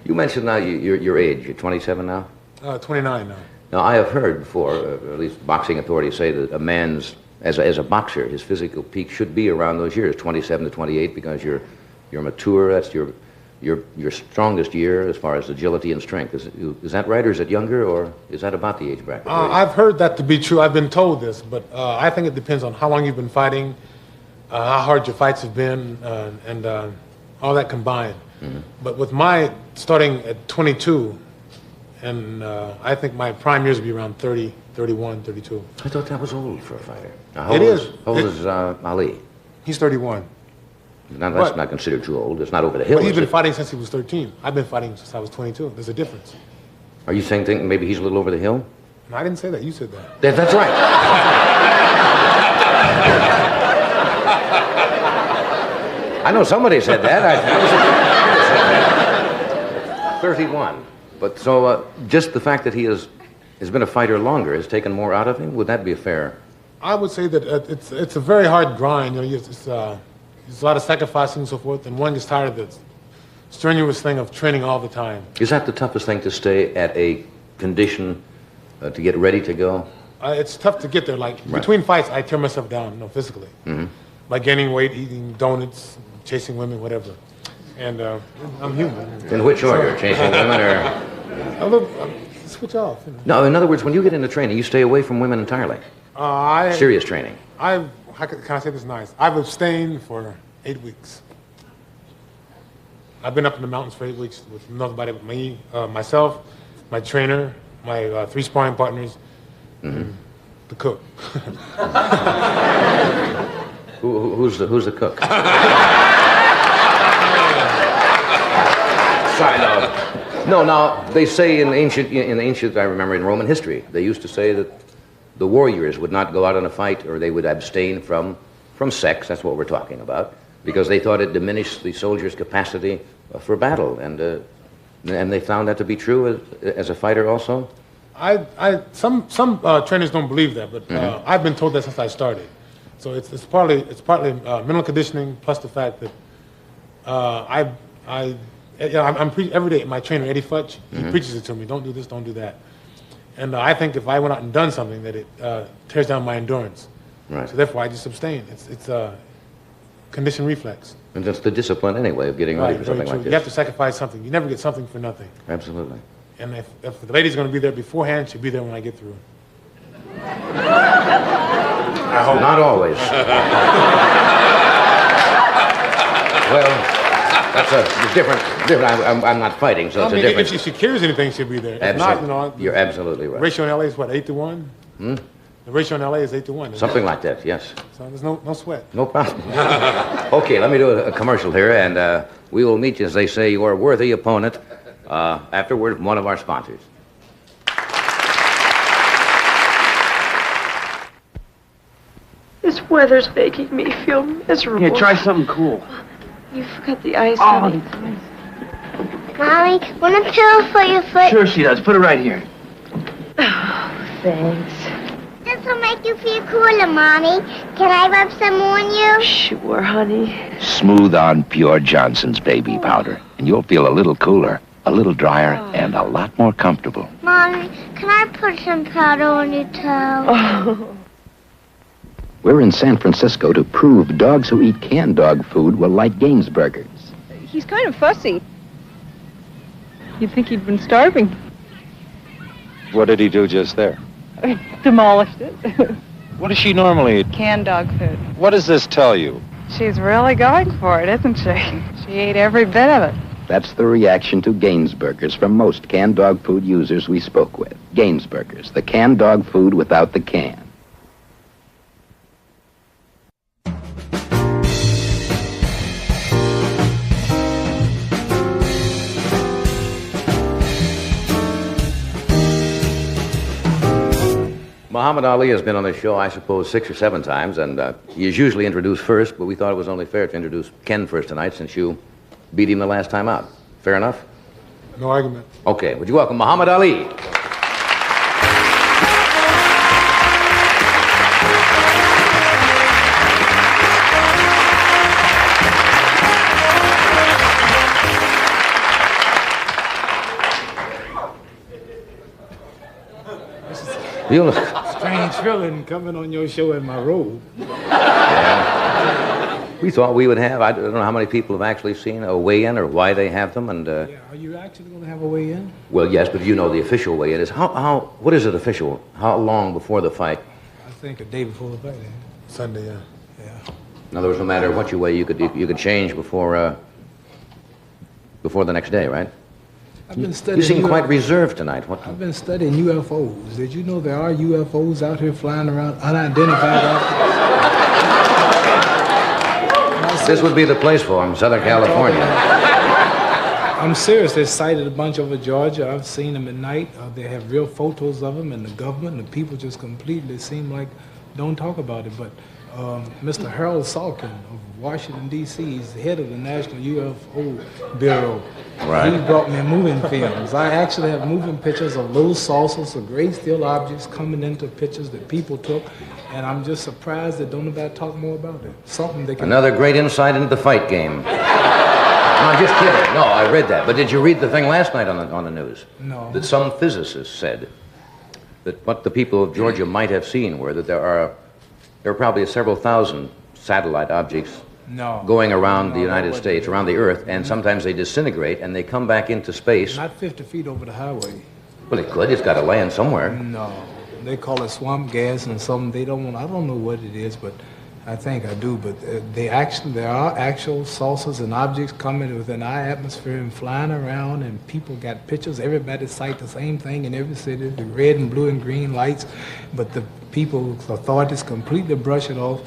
You mentioned now your age. You're 27 now? 29 now. Now, I have heard before, at least boxing authorities say that a man's, as a boxer, his physical peak should be around those years, 27 to 28, because you're mature. That's your strongest year as far as agility and strength. Is that right, or is it younger, or is that about the age bracket? I've heard that to be true. I've been told this, but I think it depends on how long you've been fighting, how hard your fights have been, and all that combined. Mm-hmm. But with my starting at 22, and I think my prime years would be around 30, 31, 32. I thought that was old for a fighter. Now, how old is Ali? He's 31. Now, that's not considered too old. It's not over the hill. But he's been fighting since he was 13. I've been fighting since I was 22. There's a difference. Are you thinking maybe he's a little over the hill? No, I didn't say that. You said that. That's right. I know somebody said that. 31. But so just the fact that he is has been a fighter longer, has taken more out of him? Would that be fair? I would say that it's a very hard grind. You know, it's a lot of sacrificing and so forth, and one gets tired of the strenuous thing of training all the time. Is that the toughest thing, to stay at a condition to get ready to go? It's tough to get there. Like, between fights, I tear myself down, you know, physically. By gaining weight, eating donuts, chasing women, whatever. And I'm human. In which order? Chasing women or? Switch off. You know. No, in other words, when you get into training, you stay away from women entirely. Serious training. How can I say this nice? I've abstained for 8 weeks. I've been up in the mountains for 8 weeks with nobody but me, myself, my trainer, my 3 sparring partners, and the cook. Who's the cook? Sorry, no. Now they say in ancient, I remember in Roman history, they used to say that the warriors would not go out on a fight, or they would abstain from sex. That's what we're talking about, because they thought it diminished the soldier's capacity for battle, and they found that to be true as a fighter also. Some trainers don't believe that, but I've been told that since I started. So it's partly mental conditioning, plus the fact that I'm preaching every day. My trainer Eddie Futch, he preaches it to me. Don't do this, don't do that. And I think if I went out and done something, that it tears down my endurance. Right. So therefore, I just abstain. It's a conditioned reflex. And that's the discipline anyway of getting ready for something like this. You have to sacrifice something. You never get something for nothing. Absolutely. And if the lady's going to be there beforehand, she'll be there when I get through. I hope. Not always. Well, that's a different. I'm not fighting, so it's a different. If she cares anything, she'll be there. If not, you know, you're absolutely right. The ratio in LA is what, 8-1? The ratio in LA is 8-1. Something like that, yes. So there's no sweat. No problem. Okay, let me do a commercial here, and we will meet, as they say, your worthy opponent afterward from one of our sponsors. This weather's making me feel miserable. Here, try something cool. You forgot the ice, Oh, honey. Mommy, want a pillow for your foot? Sure she does. Put it right here. Oh, thanks. This will make you feel cooler, Mommy. Can I rub some on you? Sure, honey. Smooth on Pure Johnson's baby powder, and you'll feel a little cooler, a little drier, and a lot more comfortable. Mommy, can I put some powder on your toe? Oh. We're in San Francisco to prove dogs who eat canned dog food will like Gainsburgers. He's kind of fussy. You'd think he'd been starving. What did he do just there? Demolished it. What does she normally eat? Canned dog food. What does this tell you? She's really going for it, isn't she? She ate every bit of it. That's the reaction to Gainsburgers from most canned dog food users we spoke with. Gainsburgers, the canned dog food without the can. Muhammad Ali has been on the show, I suppose, 6 or 7 times, and he is usually introduced first, but we thought it was only fair to introduce Ken first tonight since you beat him the last time out. Fair enough? No argument. Okay, would you welcome Muhammad Ali? You look... Strange feeling coming on your show in my robe. Yeah. We thought we would have, I don't know how many people have actually seen a weigh-in or why they have them, and... Yeah, are you actually going to have a weigh-in? Well, yes, but you know the official weigh-in is... What is it official? How long before the fight? I think a day before the fight. Sunday, yeah. In other words, no matter what you weigh, you could change before the next day, right? I've been studying. You seem quite reserved tonight. I've been studying UFOs. Did you know there are UFOs out here flying around, unidentified objects? This would be the place for them, Southern California. I'm serious. They sighted a bunch over Georgia. I've seen them at night. They have real photos of them, and the government and the people just completely seem like don't talk about it. But Mr. Harold Salkin of Washington, D.C. He's the head of the National UFO Bureau. Right. He brought me moving films. I actually have moving pictures of little saucers of great steel objects coming into pictures that people took, and I'm just surprised that don't nobody talk more about it. Something they can... Another great insight into the fight game. No, I'm just kidding. No, I read that. But did you read the thing last night on the news? No. That some physicists said that what the people of Georgia might have seen were that there are probably several thousand satellite objects going around the United States, around the Earth, and sometimes they disintegrate and they come back into space. Not 50 feet over the highway. Well, it could. It's got to land somewhere. No. They call it swamp gas and something they don't want. I don't know what it is, but I think I do. But there are actual saucers and objects coming within our atmosphere and flying around, and people got pictures. Everybody cite the same thing in every city, the red and blue and green lights, but the authorities completely brush it off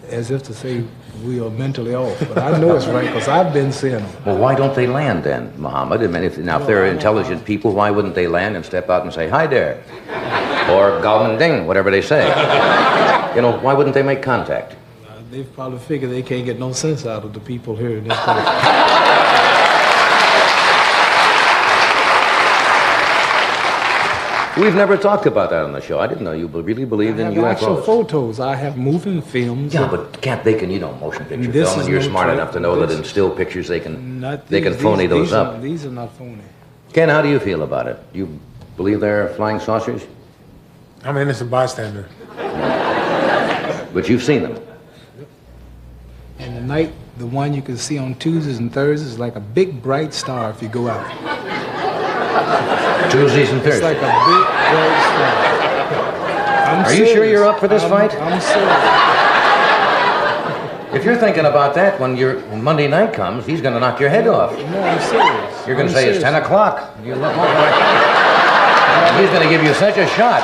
as if to say we are mentally off. But I know it's right because I've been seeing them. Well, why don't they land then, Muhammad? I mean, if they're intelligent people, why wouldn't they land and step out and say, hi there? Or Galman Ding, whatever they say. You know, why wouldn't they make contact? They probably figure they can't get no sense out of the people here in this country. We've never talked about that on the show. I didn't know you really believed in UFOs. Actual photos. I have moving films. Yeah, but motion picture film, and you're smart enough to know that in still pictures they can phony those up. These are not phony. Ken, how do you feel about it? Do you believe they're flying saucers? I'm an innocent bystander. But you've seen them. And the night, the one you can see on Tuesdays and Thursdays is like a big bright star if you go out. Tuesdays and Thursdays. It's like a big bright star. Are you sure you're up for this fight? I'm serious. If you're thinking about that when Monday night comes, he's going to knock your head off. No, I'm serious. You're going to say it's 10 o'clock. He's going to give you such a shot.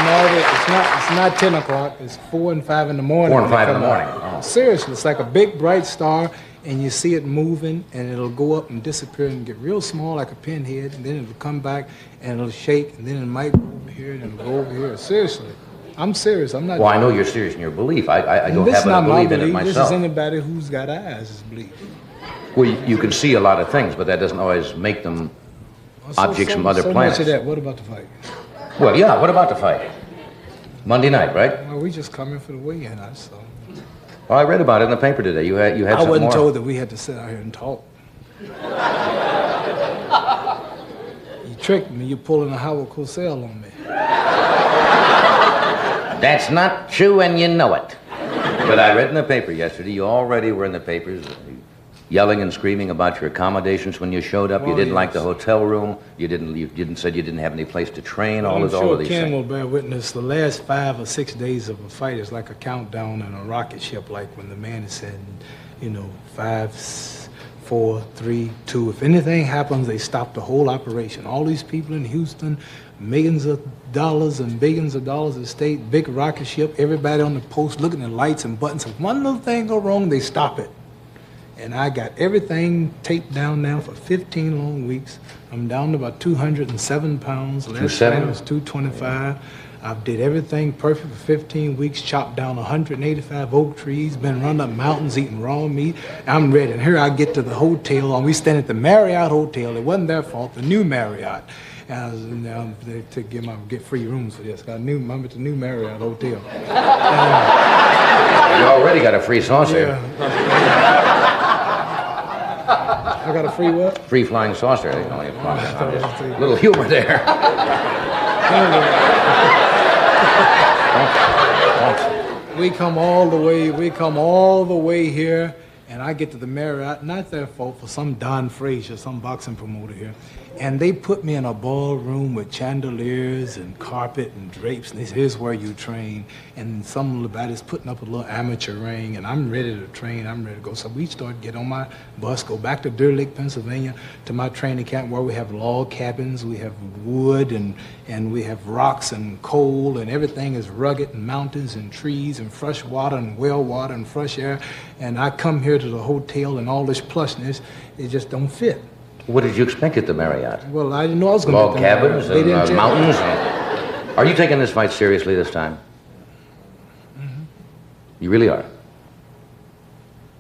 No, it's not 10 o'clock. It's 4 and 5 in the morning. 4 and 5 in the morning. Oh. Seriously, it's like a big bright star, and you see it moving, and it'll go up and disappear and get real small like a pinhead, and then it'll come back, and it'll shake, and then it might go over here, and it'll go over here. Seriously. I'm serious. I'm not... Well, I know you're serious in your belief. I don't happen to believe in it myself. This is anybody who's got eyes' belief. Well, you can see a lot of things, but that doesn't always make them objects from other planets. So much of that. What about the fight? Well, yeah, what about the fight? Monday night, right? Well, we just come in for the weigh-in, so... Well, I read about it in the paper today. You had I some wasn't more. told that we had to sit out here and talk. You tricked me. You're pulling a Howard Cosell on me. That's not true, and you know it. But I read in the paper yesterday, you already were in the papers yelling and screaming about your accommodations when you showed up. You didn't like the hotel room. You said you didn't have any place to train. All of these Ken things. will bear witness. The last 5 or 6 days of a fight is like a countdown in a rocket ship, like when the man is saying, 5, 4, 3, 2. If anything happens, they stop the whole operation. All these people in Houston, millions of dollars and billions of dollars at stake, big rocket ship, everybody on the post looking at lights and buttons. If one little thing go wrong, they stop it. And I got everything taped down now for 15 long weeks. I'm down to about 207 pounds. Last time was 225. I did everything perfect for 15 weeks, chopped down 185 oak trees, been running up mountains eating raw meat. I'm ready. And here I get to the hotel, and we stand at the Marriott Hotel. It wasn't their fault, the new Marriott. And I was in there to get free rooms for this. I'm at the new Marriott Hotel. You already got a free saucer. Yeah. I got a free what? Free flying saucer. A little humor there. We come all the way here, and I get to the Marriott, not their fault, for some Don Frazier, some boxing promoter here. And they put me in a ballroom with chandeliers and carpet and drapes, and they say, here's where you train. And some of the is putting up a little amateur ring, and I'm ready to train, I'm ready to go. So we start, get on my bus, go back to Deer Lake, Pennsylvania, to my training camp where we have log cabins, we have wood, and we have rocks and coal, and everything is rugged, and mountains and trees and fresh water and well water and fresh air. And I come here to the hotel, and all this plushness, it just don't fit. What did you expect at the Marriott? Well, I didn't know I was going to log cabins and mountains. Are you taking this fight seriously this time? Mm-hmm. You really are.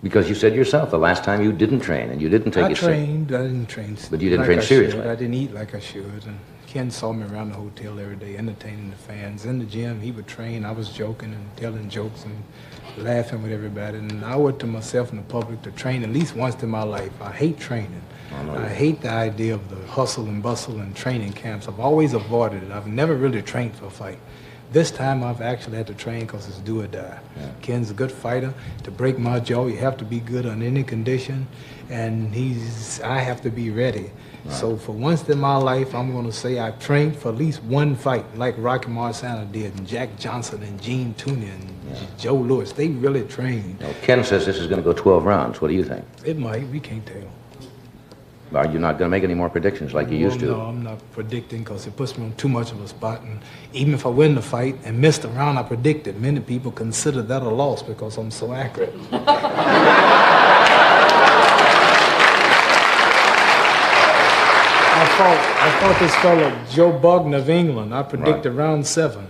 Because you said yourself the last time you didn't train and you didn't take I it trained. I didn't train. But you didn't like train I seriously. should. I didn't eat like I should. And Ken saw me around the hotel every day, entertaining the fans. In the gym, he would train. I was joking and telling jokes and laughing with everybody. And I owe it to myself and the public to train at least once in my life. I hate training. I hate the idea of the hustle and bustle and training camps. I've always avoided it. I've never really trained for a fight. This time I've actually had to train because it's do or die. Yeah. Ken's a good fighter. To break my jaw, you have to be good on any condition, and I have to be ready. Right. So for once in my life, I'm going to say I've trained for at least one fight, like Rocky Marciano did, and Jack Johnson, and Gene Tunney, and Joe Louis. They really trained. Now, Ken says this is going to go 12 rounds. What do you think? It might. We can't tell. Are you not going to make any more predictions like you used to? No, I'm not predicting because it puts me on too much of a spot. And even if I win the fight and miss the round I predicted, many people consider that a loss because I'm so accurate. I fought this fellow, Joe Bogdan of England. I predicted round 7.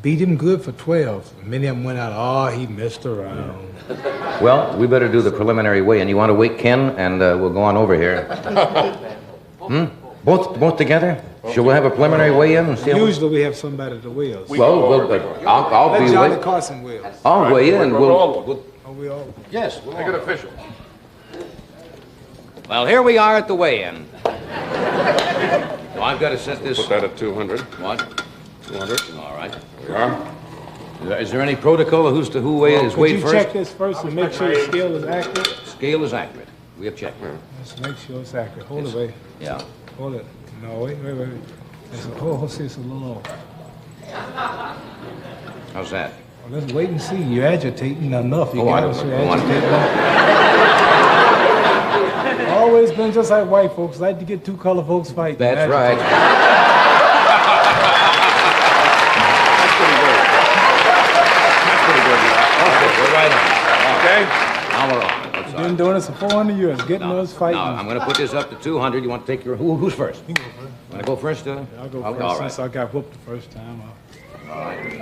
Beat him good for 12. Many of them went out, he missed a round. Well, we better do the preliminary weigh-in. You want to wait, Ken, and we'll go on over here. Both together? Shall we have a preliminary weigh-in? And see Usually we have somebody to weigh us. I'll be Johnny Carson weigh us. I'll weigh in. Are we all? Yes, we'll make it official. Well, here we are at the weigh-in. I've got to set this. Put that at 200. What? 200. All right. There we are. Is there any protocol of who weighs Could you first? check this first and make sure the scale is accurate? Scale is accurate. We have checked. Let's make sure it's accurate. Hold it, wait. Yeah. Hold it. No, wait. See, it's a little off. How's that? Well, let's wait and see. You're agitating enough. You I got don't to want Always been just like white folks. Like to get two color folks fighting. That's right. We're right on. Okay. Now we're on. We've been doing this for 400 years, getting us fighting. Now, I'm going to put this up to 200. You want to take your... Who's first? You go first. Want to go first? I'll go first all right. since I got whooped the first time. All right.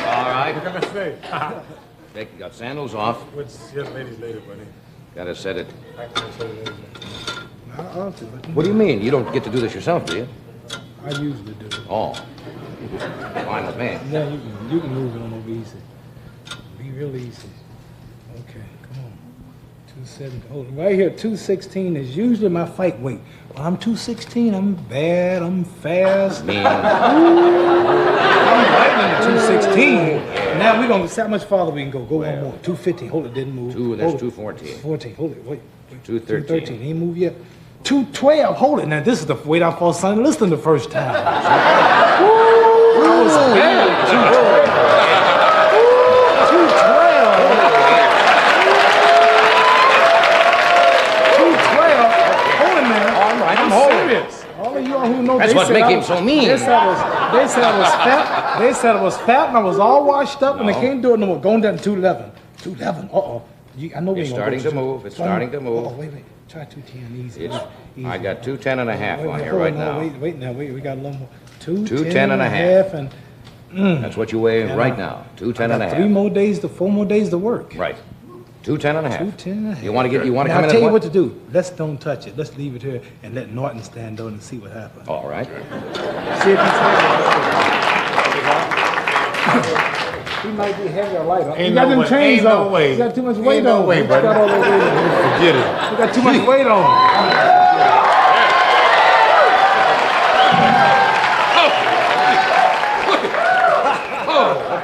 All right. What can I say? You got sandals off. Which young ladies later, buddy. Got to set it. I can set it later. What do you mean? You don't get to do this yourself, do you? I usually do. Oh. Fine with me. Yeah, you can move it on over easy. Be real easy. Okay, come on. 270. Hold it. Right here, 216 is usually my fight weight. When I'm 216, I'm bad, I'm fast. Mean. I'm fighting at 216. Now we're gonna see how much farther we can go. Go one more. 250. Hold it, didn't move. That's 214. 14. Hold it. Wait. 213. He ain't moved yet. 212. Hold it. Now this is the weight I fought Sonny Liston the first time. I was bad. 212. Hold it, man. All right, I'm serious. All of y'all who know that's what makes him so mean. They said I was fat. They said I was fat and I was all washed up and I can't do it no more. Going down to 211. 211. Uh-oh. I know it's starting to move. It's starting to move. Oh, wait. Try 210 easy. I got 210 and a half on here right now. Wait. We got a little more. 210 and a half. And, that's what you weigh right now. 210 and a half. 4 more days to work. Right. 210 and a half. 210 and a half. You want to come in? I'll tell you what to do. Let's don't touch it. Let's leave it here and let Norton stand on and see what happens. All right. See if he might be heavy or lighter. Ain't no way. Ain't no way. He got too much weight Ain't no on. way, buddy. Forget it. He got too much weight on.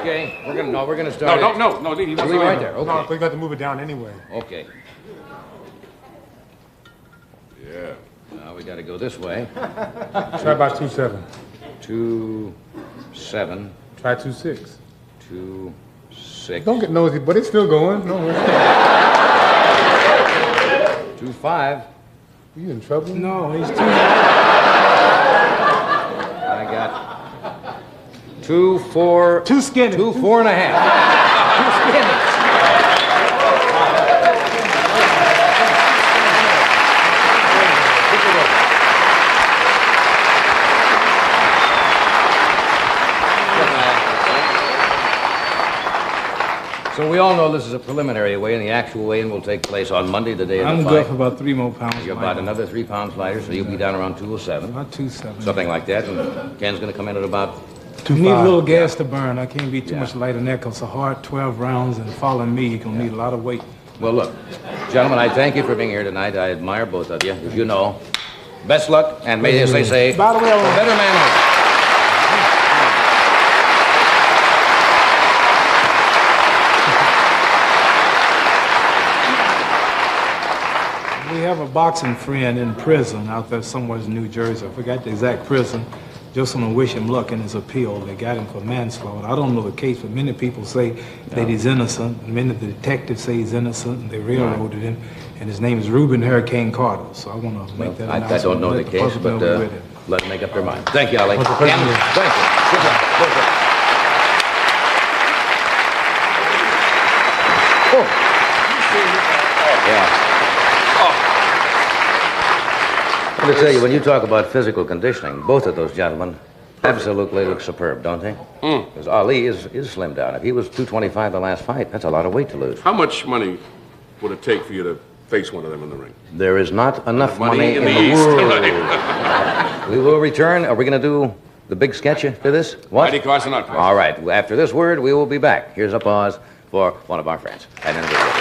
Okay. We're gonna start. No. Leave it right there. Okay. No, we got to move it down anyway. Okay. Yeah. Now we got to go this way. Try about 2.7. 2.7. Try 2.6. 2.6. Don't get nosy, but it's still going. No worries. 2.5. You in trouble? No, he's too. I got 2.4. Too skinny. 2.4 and a half. Too skinny. So we all know this is a preliminary weigh, and the actual weigh-in will take place on Monday, the day of the I'm fight. good for about 3 more pounds. You're about another 3 pounds lighter, so you'll be down around 207. About 270. Something like that, and Ken's going to come in at about... You need a little gas to burn. I can't be too much lighter than that because it's a hard 12 rounds, and following me, you're going to need a lot of weight. Well, look, gentlemen, I thank you for being here tonight. I admire both of you. As you know, best luck, and may, as they say, By the way, the better man wins. We have a boxing friend in prison out there somewhere in New Jersey. I forgot the exact prison. Just want to wish him luck in his appeal. They got him for manslaughter. I don't know the case, but many people say that he's innocent. Many of the detectives say he's innocent, and they railroaded him. And his name is Reuben Hurricane Carter. So I want to make that announcement. I don't know the case, but let them make up their mind. Thank you, Ali. Thank you. Thank you. Good luck. Good luck. Oh. Yeah. I want to tell you, when you talk about physical conditioning, both of those gentlemen absolutely look superb, don't they? Because Ali is slimmed down. If he was 225 the last fight, that's a lot of weight to lose. How much money would it take for you to face one of them in the ring? There is not enough money in the East. world. We will return. Are we going to do the big sketch after this? What? Mighty Carson, not Carson. All right. After this word, we will be back. Here's a pause for one of our friends. And then we'll...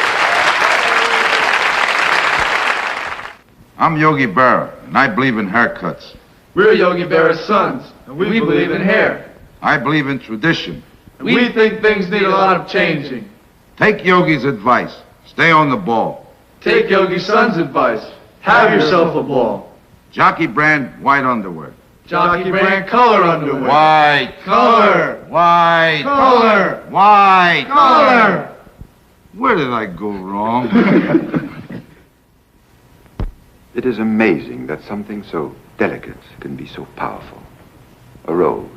I'm Yogi Berra, and I believe in haircuts. We're Yogi Berra's sons, and we believe in hair. I believe in tradition. And we think things need a lot of changing. Take Yogi's advice. Stay on the ball. Take Yogi's son's advice. Have yourself a ball. Jockey brand white underwear. Jockey brand color underwear. White. Color. White. Color. White. Color. Where did I go wrong? It is amazing that something so delicate can be so powerful. A rose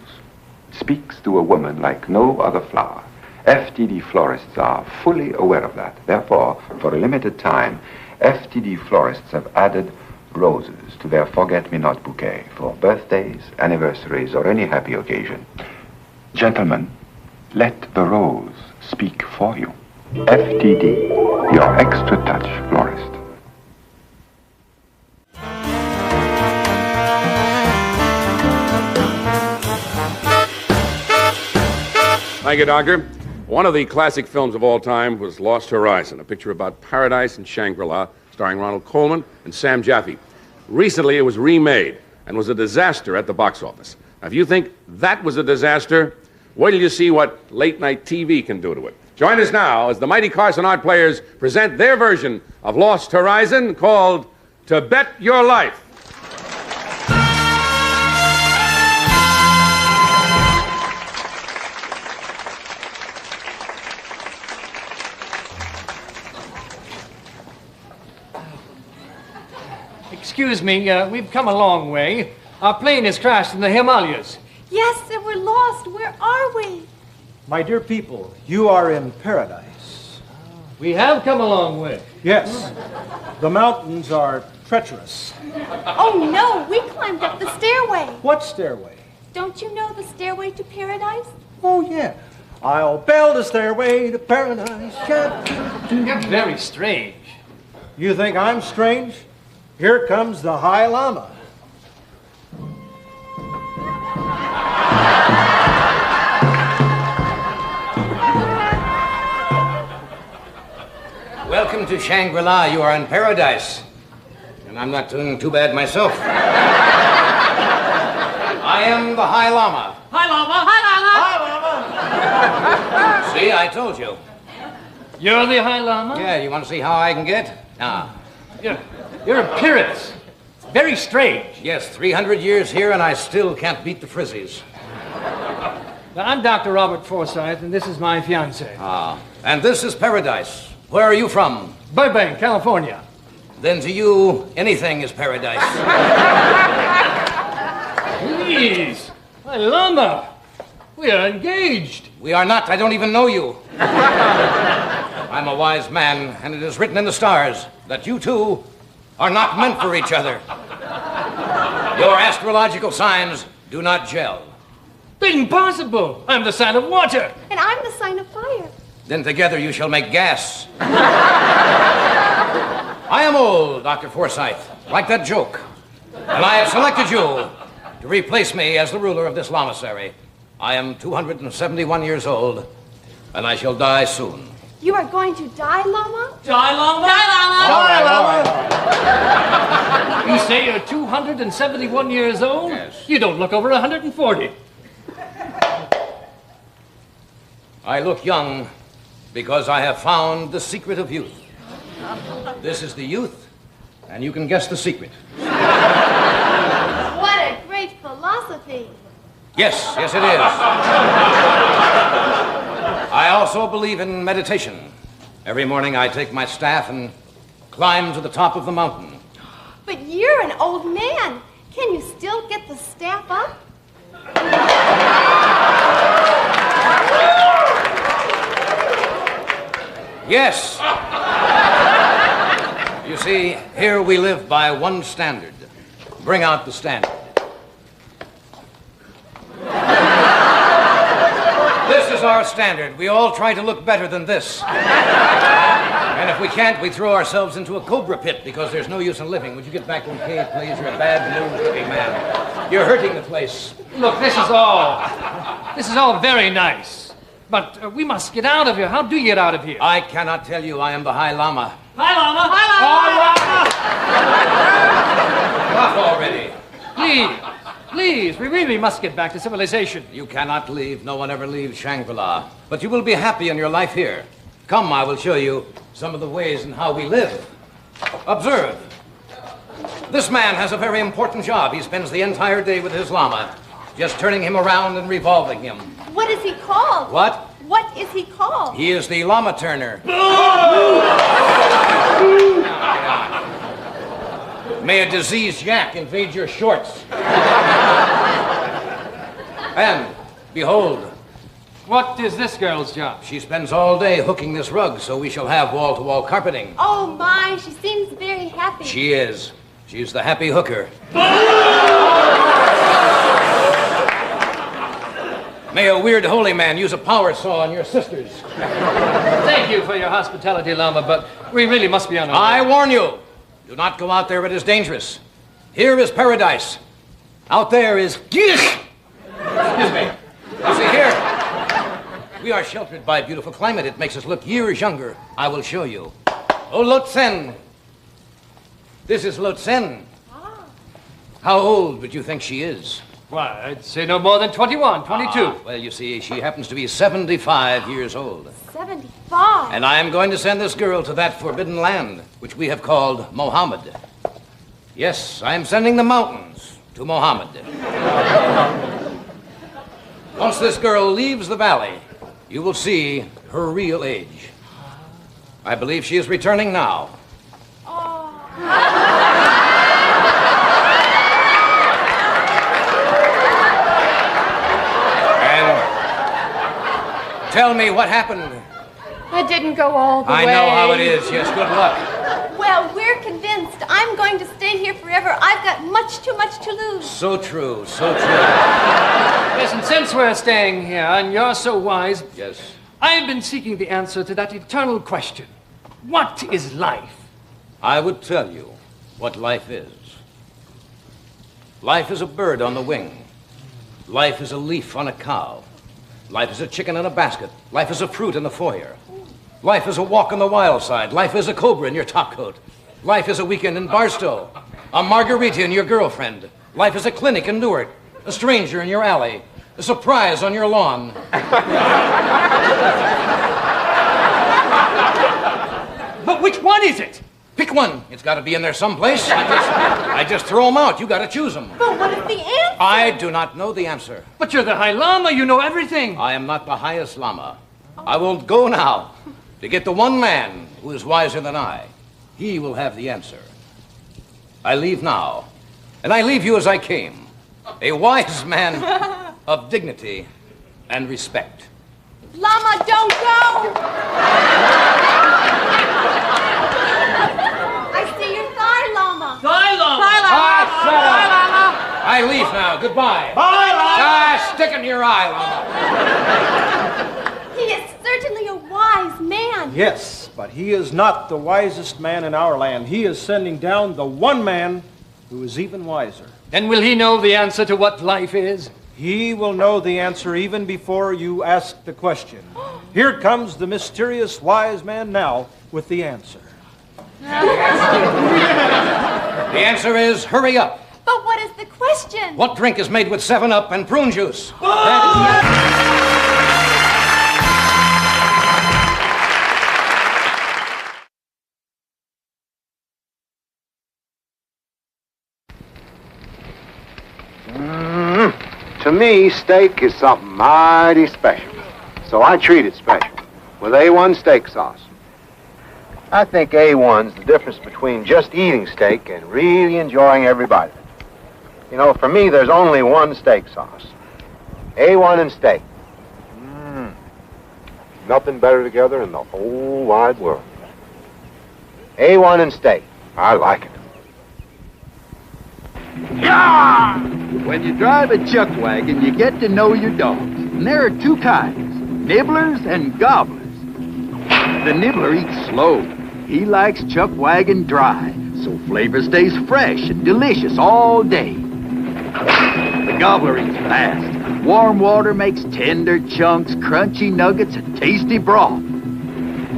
speaks to a woman like no other flower. FTD florists are fully aware of that. Therefore, for a limited time, FTD florists have added roses to their forget-me-not bouquet for birthdays, anniversaries, or any happy occasion. Gentlemen, let the rose speak for you. FTD, your extra touch florist. Thank you, Doctor. One of the classic films of all time was Lost Horizon, a picture about paradise in Shangri-La, starring Ronald Colman and Sam Jaffe. Recently, it was remade and was a disaster at the box office. Now, if you think that was a disaster, wait till you see what late-night TV can do to it. Join us now as the Mighty Carson Art Players present their version of Lost Horizon called To Bet Your Life. Excuse me, we've come a long way. Our plane has crashed in the Himalayas. Yes, and we're lost. Where are we? My dear people, you are in paradise. We have come a long way. Yes. The mountains are treacherous. Oh, no, we climbed up the stairway. What stairway? Don't you know the stairway to paradise? Oh, yeah. I'll build a stairway to paradise. You're very strange. You think I'm strange? Here comes the High Lama. Welcome to Shangri-La. You are in paradise. And I'm not doing too bad myself. I am the High Lama. Hi, Lama. Hi, Lama. See, I told you. You're the High Lama? Yeah, you want to see how I can get? Your appearance. It's very strange. Yes, 300 years here, and I still can't beat the Frizzies. Now, I'm Dr. Robert Forsyth, and this is my fiancée. And this is paradise. Where are you from? Burbank, California. Then to you, anything is paradise. Please. My Lama. We are engaged. We are not. I don't even know you. I'm a wise man, and it is written in the stars that you two are not meant for each other. Your astrological signs do not gel. Impossible. I'm the sign of water. And I'm the sign of fire. Then together you shall make gas. I am old, Dr. Forsyth, like that joke. And I have selected you to replace me as the ruler of this lamasery. I am 271 years old, and I shall die soon. You are going to die, Lama? Die, Lama? Die, Lama! All right. You say you're 271 years old? Yes. You don't look over 140. I look young because I have found the secret of youth. This is the youth, and you can guess the secret. What a great philosophy. Yes, it is. I also believe in meditation. Every morning I take my staff and climb to the top of the mountain. But you're an old man. Can you still get the staff up? Yes. You see, here we live by one standard. Bring out the standard. This is our standard. We all try to look better than this. And if we can't, we throw ourselves into a cobra pit because there's no use in living. Would you get back in the cave, please? You're a bad news-living man. You're hurting the place. Look, this is all very nice. But we must get out of here. How do you get out of here? I cannot tell you. I am the High Lama. Hi, Lama. Enough already. Please, we really must get back to civilization. You cannot leave. No one ever leaves Shangri-La. But you will be happy in your life here. Come, I will show you some of the ways in how we live. Observe. This man has a very important job. He spends the entire day with his Lama, just turning him around and revolving him. What is he called? What? What is he called? He is the Lama Turner. May a diseased yak invade your shorts. And, behold. What is this girl's job? She spends all day hooking this rug, so we shall have wall-to-wall carpeting. Oh, my, she seems very happy. She is. She's the happy hooker. May a weird holy man use a power saw on your sisters. Thank you for your hospitality, Lama, but we really must be on our way. I warn you, do not go out there. It is dangerous. Here is paradise. Out there is... Excuse me. You see, here, we are sheltered by a beautiful climate. It makes us look years younger. I will show you. Oh, Lotsen. This is Lotsen. How old would you think she is? Why, I'd say no more than 21, 22. Well, you see, she happens to be 75 years old. 75? And I am going to send this girl to that forbidden land, which we have called Mohammed. Yes, I am sending the mountains to Mohammed. Once this girl leaves the valley, you will see her real age. I believe she is returning now. Tell me what happened. It didn't go all the way. I know how it is. Yes, good luck. Well, we're convinced. I'm going to stay here forever. I've got too much to lose. So true, so true. Yes, and since we're staying here and you're so wise, yes, I've been seeking the answer to that eternal question. What is life? I would tell you what life is. Life is a bird on the wing. Life is a leaf on a cow. Life is a chicken in a basket. Life is a fruit in the foyer. Life is a walk on the wild side. Life is a cobra in your topcoat. Life is a weekend in Barstow. A margarita in your girlfriend. Life is a clinic in Newark. A stranger in your alley. A surprise on your lawn. But which one is it? Pick one. It's got to be in there someplace. I just throw them out. You got to choose them. But what is the answer? I do not know the answer. But you're the High Lama. You know everything. I am not the highest Lama. I will go now to get the one man who is wiser than I. He will have the answer. I leave now, and I leave you as I came, a wise man of dignity and respect. Lama, don't go! I see your thigh, Lama. Thigh, Lama. Thigh, Lama. Thigh, Lama. I leave now. Goodbye. Bye, Lama. Stick in your eye, Lama. He is certainly a wise Yes, but he is not the wisest man in our land. He is sending down the one man who is even wiser. Then will he know the answer to what life is? He will know the answer even before you ask the question. Here comes the mysterious wise man now with the answer. The answer is hurry up. But what is the question? What drink is made with 7-Up and prune juice? To me, steak is something mighty special. So I treat it special with A1 steak sauce. I think A1's the difference between just eating steak and really enjoying every bite of it. You know, for me, there's only one steak sauce. A1 and steak. Nothing better together in the whole wide world. A1 and steak. I like it. Yeah! When you drive a chuck wagon, you get to know your dogs. And there are two kinds, nibblers and gobblers. The nibbler eats slow. He likes chuck wagon dry, so flavor stays fresh and delicious all day. The gobbler eats fast. Warm water makes tender chunks, crunchy nuggets, and tasty broth.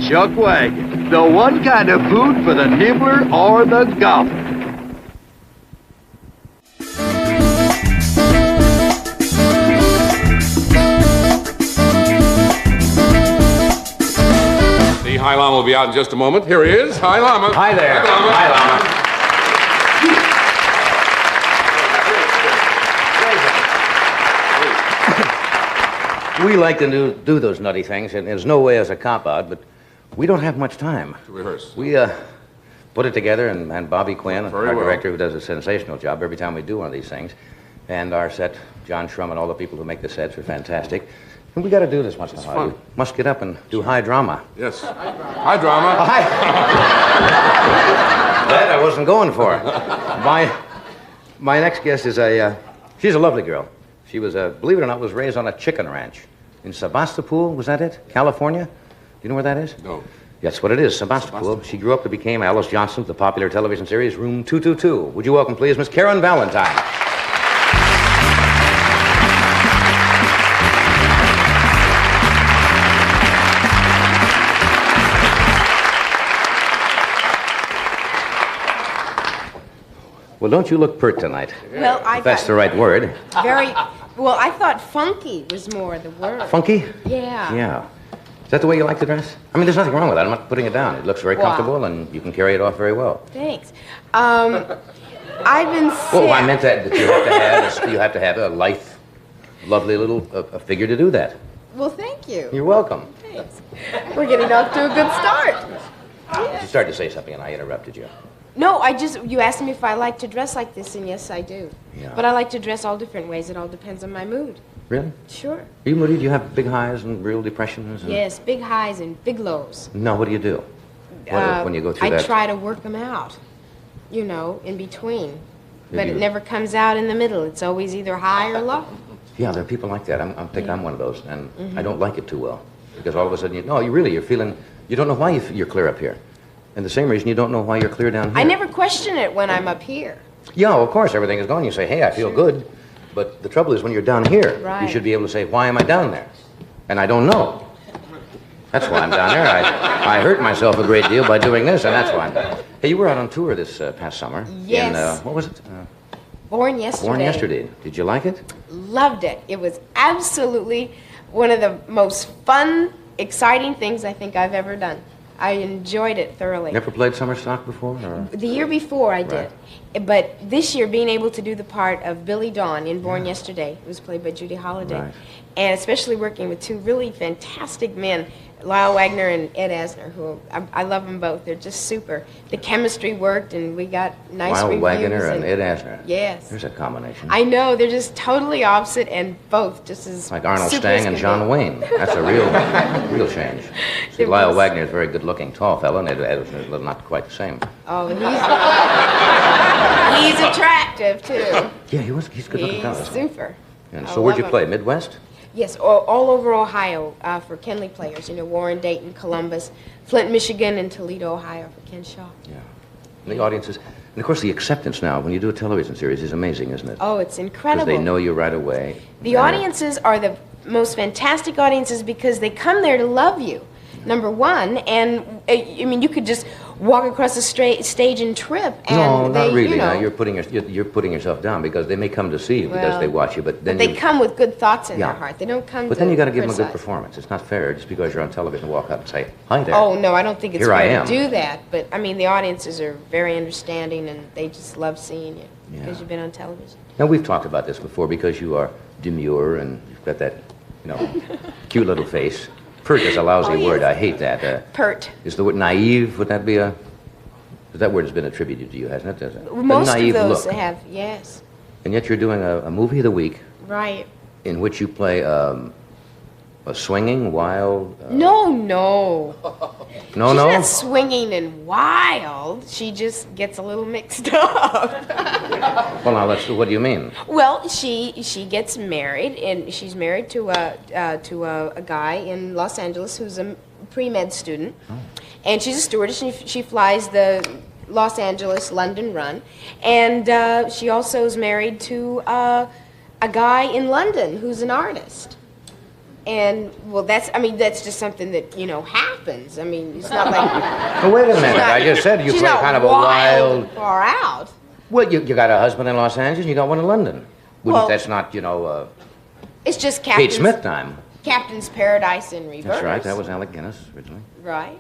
Chuck wagon, the one kind of food for the nibbler or the gobbler. The High Llama will be out in just a moment. Here he is. High Llama. Hi there. Hi, Llama. We like to do those nutty things, and there's no way as a cop-out, but we don't have much time. To rehearse. We put it together, and Bobby Quinn, Very our well. director, who does a sensational job every time we do one of these things, and our set, John Shrum, and all the people who make the sets are fantastic. And we got to do this once in a while. fun. We must get up and do high drama. Yes. Hi, drama. That I wasn't going for. My next guest is she's a lovely girl. She was, believe it or not, was raised on a chicken ranch in Sebastopol, was that it? California? Do you know where that is? No. That's what it is, Sebastopol. She grew up and became Alice Johnson of the popular television series Room 222. Would you welcome, please, Miss Karen Valentine? Well, don't you look pert tonight? Well, If that's the right word. Well, I thought funky was more the word. Funky? Yeah. Yeah. Is that the way you like to dress? I mean, there's nothing wrong with that. I'm not putting it down. It looks very Wow. comfortable, and you can carry it off very well. Thanks. I've been sick. Well, I meant that you have to have a lithe, lovely little a figure to do that. Well, thank you. You're welcome. Thanks. We're getting off to a good start. You started to say something, and I interrupted you. No, you asked me if I like to dress like this, and yes, I do. Yeah. But I like to dress all different ways. It all depends on my mood. Really? Sure. Are you moody? Do you have big highs and real depressions? And... Yes, big highs and big lows. No, what do you do? When you go through I that? try to work them out, in between. But you- it never comes out in the middle. It's always either high or low. Yeah, there are people like that. I think I'm one of those, and I don't like it too well. Because all of a sudden, you're feeling, you don't know why you're clear up here. And the same reason you don't know why you're clear down here. I never question it when I'm up here. Yeah, well, of course, everything is going. You say, hey, I feel good. But the trouble is when you're down here, you Right. should be able to say, why am I down there? And I don't know. That's why I'm down there. I hurt myself a great deal by doing this, and that's why I'm down. Hey, you were out on tour this past summer. Yes. In, what was it? Born yesterday. Born Yesterday. Did you like it? Loved it. It was absolutely one of the most fun, exciting things I think I've ever done. I enjoyed it thoroughly. Never played summer stock before? Or? The year before I did. But this year, being able to do the part of Billy Dawn in Born Yesterday, it was played by Judy Holliday, Right. and especially working with two really fantastic men, Lyle Wagner and Ed Asner, who I love them both. They're just super. The chemistry worked, and we got nice Lyle reviews. Wagner and Ed Asner. Yes. There's a combination. I know, they're just totally opposite, and both just as Like Arnold super Stang as and can John be. Wayne. That's a real change. See, It Lyle was- Wagner is a very good-looking, tall fellow, and Ed Asner is not quite the same. Oh, he's attractive, too. Yeah, he's a good-looking He's fellow. super. And I so where'd you love play? him. Midwest? Yes, all over Ohio for Kenley players. You know, Warren, Dayton, Columbus, Flint, Michigan, and Toledo, Ohio for Ken Shaw. Yeah. And the audiences, and of course the acceptance now when you do a television series is amazing, isn't it? Oh, it's incredible. Because they know you right away. The audiences are the most fantastic audiences because they come there to love you, number one. And, I mean, you could just walk across the stage and trip. And no, they, not really. You know, Now, you're putting yourself down because they may come to see you because they watch you, but then they come with good thoughts in Yeah. their heart. They don't come But to then you got to give them a good criticize. performance. It's not fair just because you're on television to walk up and say, hi there. Oh, no, I don't think it's Here I fair am. to do that. But, I mean, the audiences are very understanding, and they just love seeing you because you've been on television. Now, we've talked about this before because you are demure and you've got that, cute little face. Pert is a lousy word. I hate that. Pert. Is the word naive, would that be a... That word has been attributed to you, hasn't it? Most a naive of those look. have, yes. And yet you're doing a movie of the week Right. in which you play a swinging, wild... No. No, She's no? not swinging and wild. She just gets a little mixed up. Well, now, what do you mean? Well, she gets married, and she's married to a guy in Los Angeles who's a pre-med student. Oh. And she's a stewardess, and she flies the Los Angeles-London run. And she also is married to a guy in London who's an artist. And, well, that's just something that, happens. I mean, it's not like... Well, wait a minute. I just said you play kind of a wild... far out. Well, you got a husband in Los Angeles, you got one in London. Well, that's not, It's just Kate Smith time. Captain's Paradise in reverse. That's right. That was Alec Guinness originally. Right.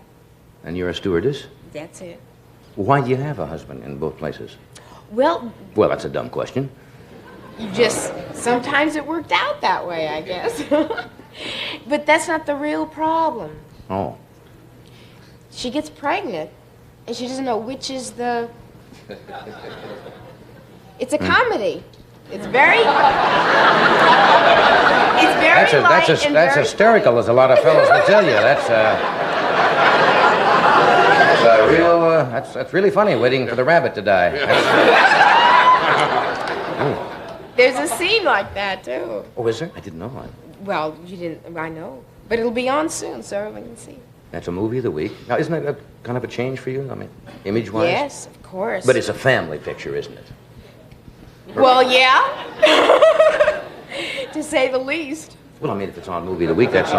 And you're a stewardess? That's it. Why do you have a husband in both places? Well, That's a dumb question. sometimes it worked out that way, I guess. But that's not the real problem. Oh. She gets pregnant, and she doesn't know which is the... It's a comedy. It's very... It's very light and That's very hysterical, as a lot of fellows will tell you. That's really funny, waiting for the rabbit to die. There's a scene like that, too. Oh, is there? I didn't know. Well, you didn't... I know. But it'll be on soon, so everyone can see. That's a movie of the week. Now, isn't that kind of a change for you? I mean, image-wise? Yes, of course. But it's a family picture, isn't it? Well, yeah. To say the least. Well, I mean, if it's on movie of the week, that's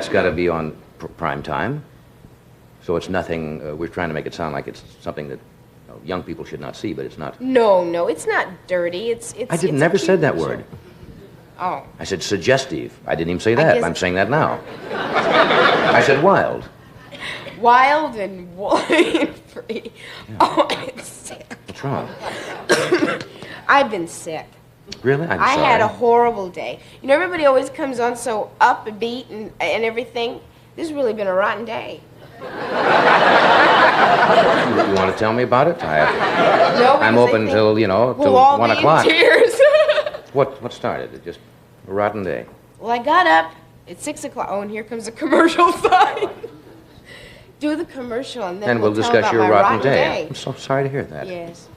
got to be on prime time. So it's nothing, we're trying to make it sound like it's something that young people should not see, but it's not. No, it's not dirty. I never said that word. Oh. I said suggestive. I didn't even say that. I'm saying that now. I said wild. Wild and free. Yeah. Oh, I'm sick. What's wrong? I've been sick. Really? I'm sorry. I had a horrible day. Everybody always comes on so upbeat and everything. This has really been a rotten day. You want to tell me about it? No, I'm open till, till we'll all 1 be o'clock. in tears. What started it? Just a rotten day? Well, I got up at 6 o'clock. Oh, and here comes the commercial sign. Do the commercial, and then we'll tell discuss about your my rotten day. I'm so sorry to hear that. Yes.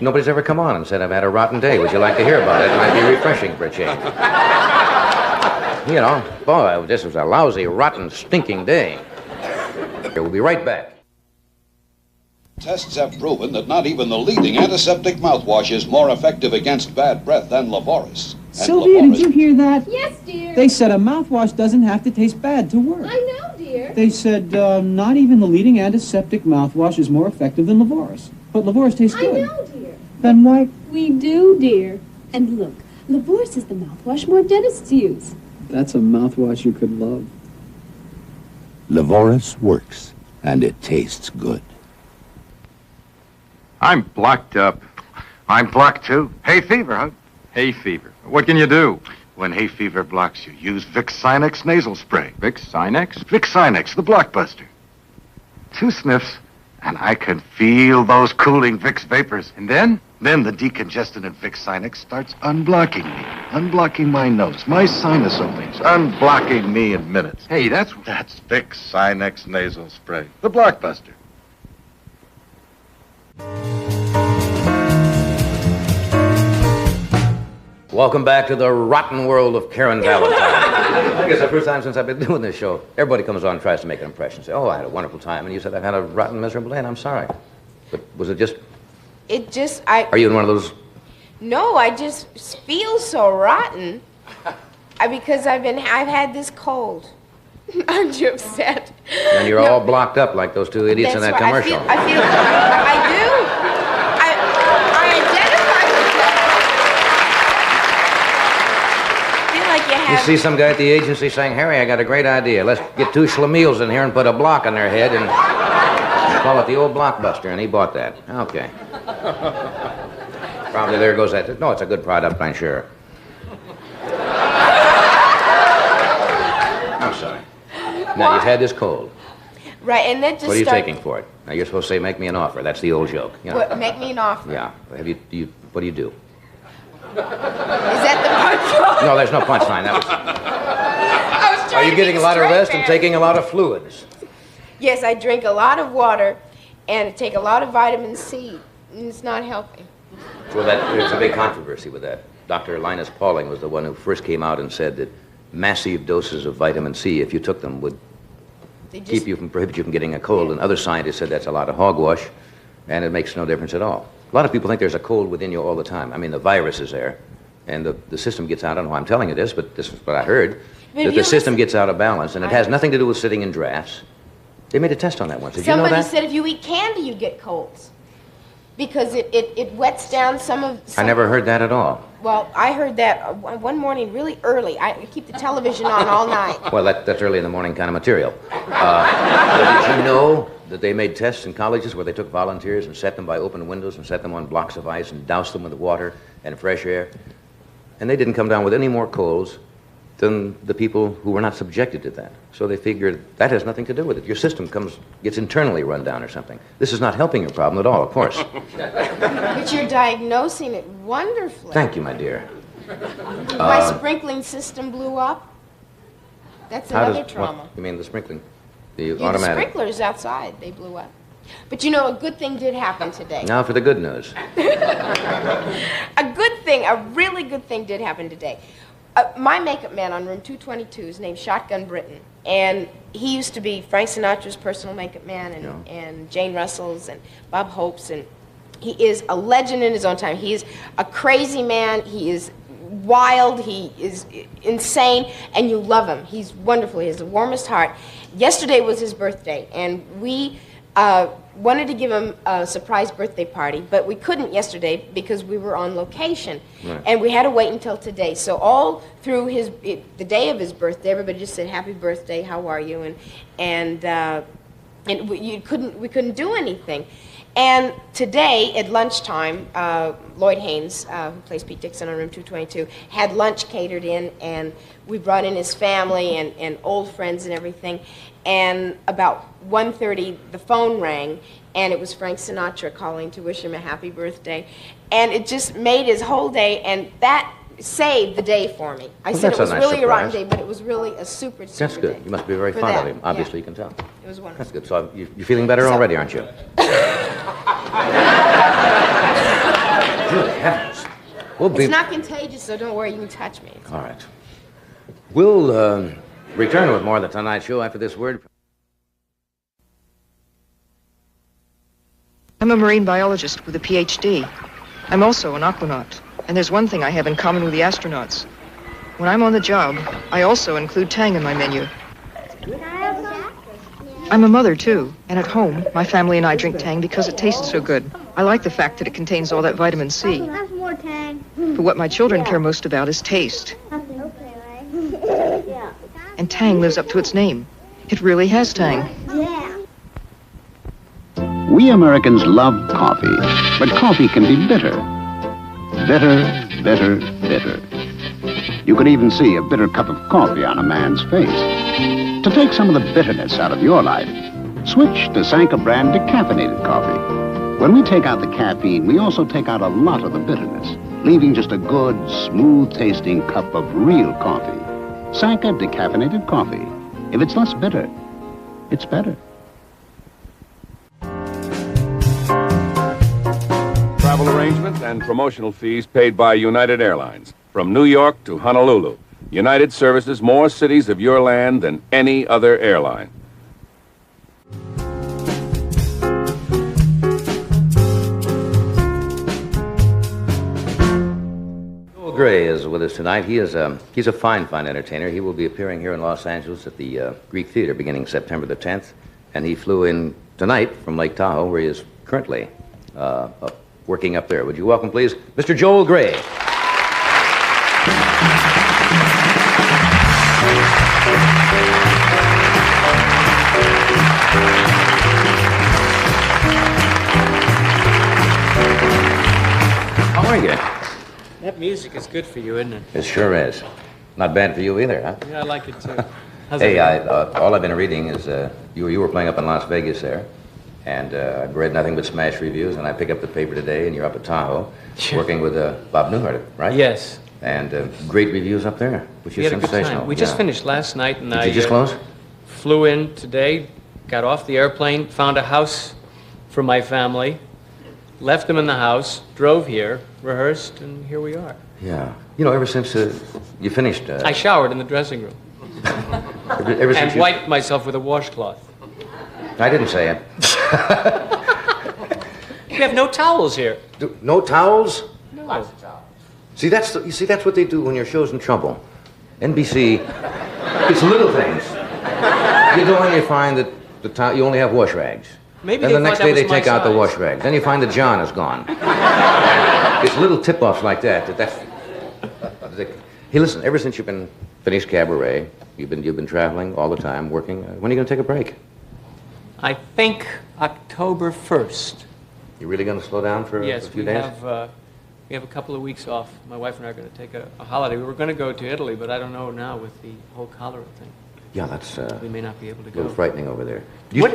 Nobody's ever come on and said, I've had a rotten day. Would you like to hear about it? It might be refreshing for a change. Boy, this was a lousy, rotten, stinking day. We'll be right back. Tests have proven that not even the leading antiseptic mouthwash is more effective against bad breath than Lavoris. Sylvia, did you hear that? Yes, dear. They said a mouthwash doesn't have to taste bad to work. I know, dear. They said not even the leading antiseptic mouthwash is more effective than Lavoris. But Lavoris tastes good. I know, dear. Then why? We do, dear. And look, Lavoris is the mouthwash more dentists use. That's a mouthwash you could love. Lavoris works, and it tastes good. I'm blocked up. I'm blocked, too. Hay fever, huh? Hay fever. What can you do? When hay fever blocks you, use Vicks Sinex nasal spray. Vicks Sinex? Vicks Sinex, the blockbuster. 2 sniffs, and I can feel those cooling Vicks vapors. And then? Then the decongestant in Vicks Sinex starts unblocking me. Unblocking my nose, my sinus openings. Unblocking me in minutes. Hey, that's Vicks Sinex nasal spray. The blockbuster. Welcome back to the rotten world of Karen Valentine. I guess the first time since I've been doing this show, everybody comes on and tries to make an impression. Say, oh, I had a wonderful time. And you said, I've had a rotten, miserable day, and I'm sorry. But was it just... Are you in one of those... No, I just feel so rotten. Because I've had this cold. Aren't you upset? And you're all blocked up like those two idiots in that commercial. I do. I identify with that. I feel like you have... You see some guy at the agency saying, Harry, I got a great idea. Let's get two schlemiels in here and put a block on their head and call it the old Blockbuster. And he bought that. Okay. Probably there goes that. No, it's a good product, I'm sure. I'm sorry. Now, you've had this cold. Right, and then just what are you taking for it? Now, you're supposed to say, make me an offer. That's the old joke. You know. What, make me an offer? Yeah. What do you do? Is that the punchline? No, there's no punchline. That was... Are you getting a lot of rest and taking a lot of fluids? Yes, I drink a lot of water and take a lot of vitamin C, and it's not helping. Well, there's a big controversy with that. Dr. Linus Pauling was the one who first came out and said that massive doses of vitamin C, if you took them, would prohibit you from getting a cold. And other scientists said that's a lot of hogwash, and it makes no difference at all. A lot of people think there's a cold within you all the time. I mean, the virus is there, and the system gets out. I don't know why I'm telling you this, but this is what I heard. That the system gets out of balance, and it has nothing to do with sitting in drafts. They made a test on that once. Did you know that? Somebody said if you eat candy, you get colds. Because it wets down some of... I never heard that at all. Well, I heard that one morning really early. I keep the television on all night. Well, that's early in the morning kind of material. Did you know that they made tests in colleges where they took volunteers and set them by open windows and set them on blocks of ice and doused them with water and fresh air? And they didn't come down with any more colds than the people who were not subjected to that. So they figured that has nothing to do with it. Your system gets internally run down or something. This is not helping your problem at all, of course. But you're diagnosing it wonderfully. Thank you, my dear. My sprinkling system blew up. That's another trauma. You mean the sprinkling? The sprinklers outside, they blew up. But you know, a good thing did happen today. Now for the good news. A really good thing did happen today. My makeup man on room 222 is named Shotgun Britton, and he used to be Frank Sinatra's personal makeup man and Jane Russell's and Bob Hope's, and he is a legend in his own time. He is a crazy man. He is wild. He is insane, and you love him. He's wonderful. He has the warmest heart. Yesterday was his birthday, and we wanted to give him a surprise birthday party, but we couldn't yesterday because we were on location. Right. And we had to wait until today. So all through the day of his birthday, everybody just said, "Happy birthday, how are you?" And we couldn't do anything. And today at lunchtime, Lloyd Haynes, who plays Pete Dixon on room 222, had lunch catered in, and we brought in his family and old friends and everything. And about 1:30, the phone rang, and it was Frank Sinatra calling to wish him a happy birthday. And it just made his whole day, and that saved the day for me. I said it was really a rotten day, but it was really a super day. That's good. You must be very fond of him. Obviously, you can tell. It was wonderful. That's good. So you're feeling better already, aren't you? Good heavens. It's not contagious, so don't worry, you can touch me. All right. We'll return with more of the Tonight Show after this word. I'm a marine biologist with a PhD. I'm also an aquanaut, and there's one thing I have in common with the astronauts. When I'm on the job, I also include Tang in my menu. I'm a mother, too, and at home, my family and I drink Tang because it tastes so good. I like the fact that it contains all that vitamin C. More Tang. But what my children care most about is taste. And Tang lives up to its name. It really has Tang. We Americans love coffee, but coffee can be bitter. Bitter, bitter, bitter. You could even see a bitter cup of coffee on a man's face. To take some of the bitterness out of your life, switch to Sanka brand decaffeinated coffee. When we take out the caffeine, we also take out a lot of the bitterness, leaving just a good, smooth-tasting cup of real coffee. Sanka decaffeinated coffee. If it's less bitter, it's better. Travel arrangements and promotional fees paid by United Airlines. From New York to Honolulu, United services more cities of your land than any other airline. Joel Gray is with us tonight. He's a fine entertainer. He will be appearing here in Los Angeles at the Greek Theater beginning September the 10th. And he flew in tonight from Lake Tahoe, where he is currently working up there. Would you welcome, please, Mr. Joel Gray? How are you? That music is good for you, isn't it? It sure is. Not bad for you either, huh? Yeah, I like it too. Hey, all I've been reading is you were playing up in Las Vegas there, and I've read nothing but smash reviews, and I pick up the paper today, and you're up at Tahoe, working with Bob Newhart, right? Yes. And great reviews up there, which We is had a good sensational. time. We just finished last night, and Did you just close? Flew in today, got off the airplane, found a house for my family, left them in the house, drove here, rehearsed, and here we are. Yeah. You know, ever since you finished... I showered in the dressing room. ever since And wiped myself with a washcloth. I didn't say it. We have no towels here. No towels? No. See, that's what they do when your show's in trouble. NBC, it's little things. You go and you find that you only have wash rags. Maybe and they the next thought day that they was my take out the size. wash rags. Then you find that John is gone. It's little tip-offs like that. Hey, listen. Ever since you've been finished Cabaret, you've been traveling all the time, working. When are you going to take a break? I think October 1st. You really going to slow down for a few days? We have a couple of weeks off. My wife and I are going to take a holiday. We were going to go to Italy, but I don't know now with the whole cholera thing. Yeah, that's we may not be able to a go. little frightening over there.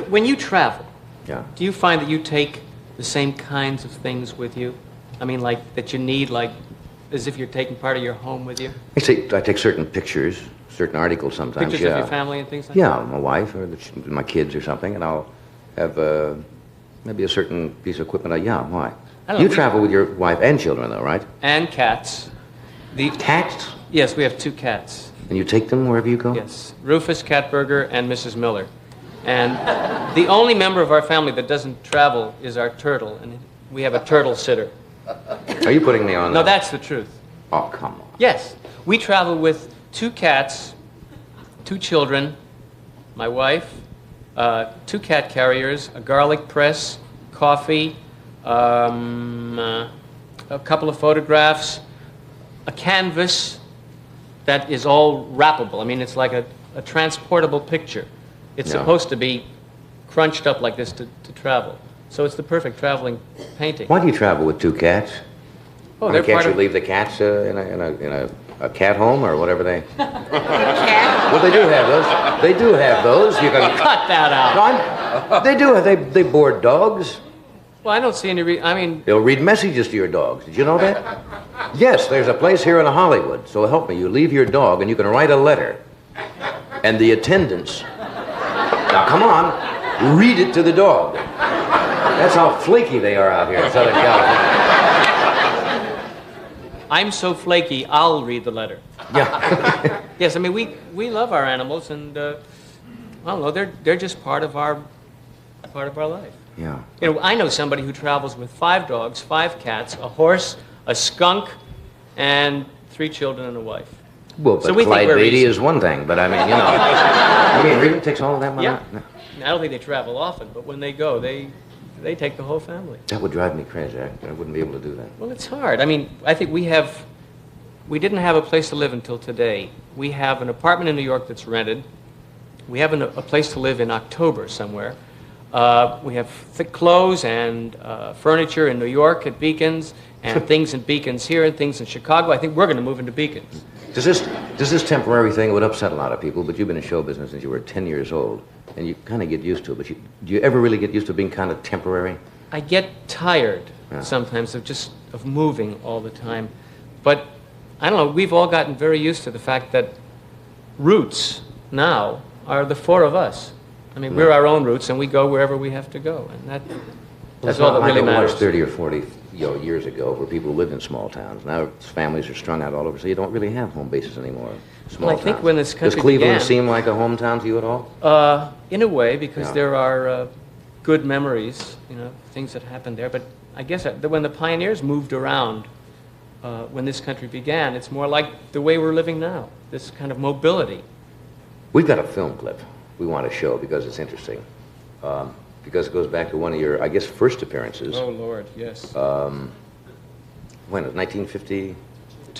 When you travel, Yeah. do you find that you take the same kinds of things with you? I mean, like that you need, like as if you're taking part of your home with you? I take certain pictures, certain articles sometimes. Pictures of your family and things like Yeah, that? my wife or my kids or something, and I'll have maybe a certain piece of equipment. Why? I don't You know, travel with your wife and children, though, right? And cats. Cats? Yes, we have 2 cats. And you take them wherever you go? Yes, Rufus Catburger and Mrs. Miller. And the only member of our family that doesn't travel is our turtle, and we have a turtle sitter. Are you putting me on? No, that's the truth. Oh, come on. Yes, we travel with 2 cats, 2 children, my wife, 2 cat carriers, a garlic press, coffee, a couple of photographs, a canvas that is all wrappable. I mean, it's like a transportable picture. It's Yeah. supposed to be crunched up like this to travel. So it's the perfect traveling painting. Why do you travel with 2 cats? Oh, I mean, they're can't part you of... leave the cats in a cat home or whatever they... Well, they do have those. They do have those. You can... Cut that out. No, they do. They board dogs. Well, I don't see any I mean... They'll read messages to your dogs. Did you know that? Yes, there's a place here in Hollywood. So help me. You leave your dog and you can write a letter. And the attendants, now come on, read it to the dog. That's how flaky they are out here in Southern California. I'm so flaky, I'll read the letter. Yeah. Yes, I mean, we love our animals, and I don't know, they're just part of our life. Yeah. You know, I know somebody who travels with 5 dogs, 5 cats, a horse, a skunk, and 3 children and a wife. Well, So but we think Clyde we're Beatty easy. is one thing, but I mean, you know. I mean, really takes all of that money? Yeah. I don't think they travel often, but when they go, they take the whole family. That would drive me crazy. I wouldn't be able to do that. Well, it's hard. I mean, I think we didn't have a place to live until today. We have an apartment in New York that's rented. We have a place to live in October somewhere. We have thick clothes and furniture in New York at Beacons, and things in Beacons here and things in Chicago. I think we're going to move into Beacons. Does this temporary thing would upset a lot of people, but you've been in show business since you were 10 years old, and you kind of get used to it, but do you ever really get used to being kind of temporary? I get tired sometimes of moving all the time. But, I don't know, we've all gotten very used to the fact that roots now are the 4 of us. I mean, we're our own roots, and we go wherever we have to go, and that's all that really Like it matters. was 30 or 40 years ago were people who lived in small towns. Now families are strung out all over, so you don't really have home bases anymore. Small Well, I think towns. when this country Does Cleveland began- seem like a hometown to you at all? In a way, because Yeah. there are good memories, things that happened there. But I guess when the pioneers moved around, when this country began, it's more like the way we're living now, this kind of mobility. We've got a film clip we want to show because it's interesting. Because it goes back to one of your, I guess, first appearances. Oh, Lord, yes. When? 1952?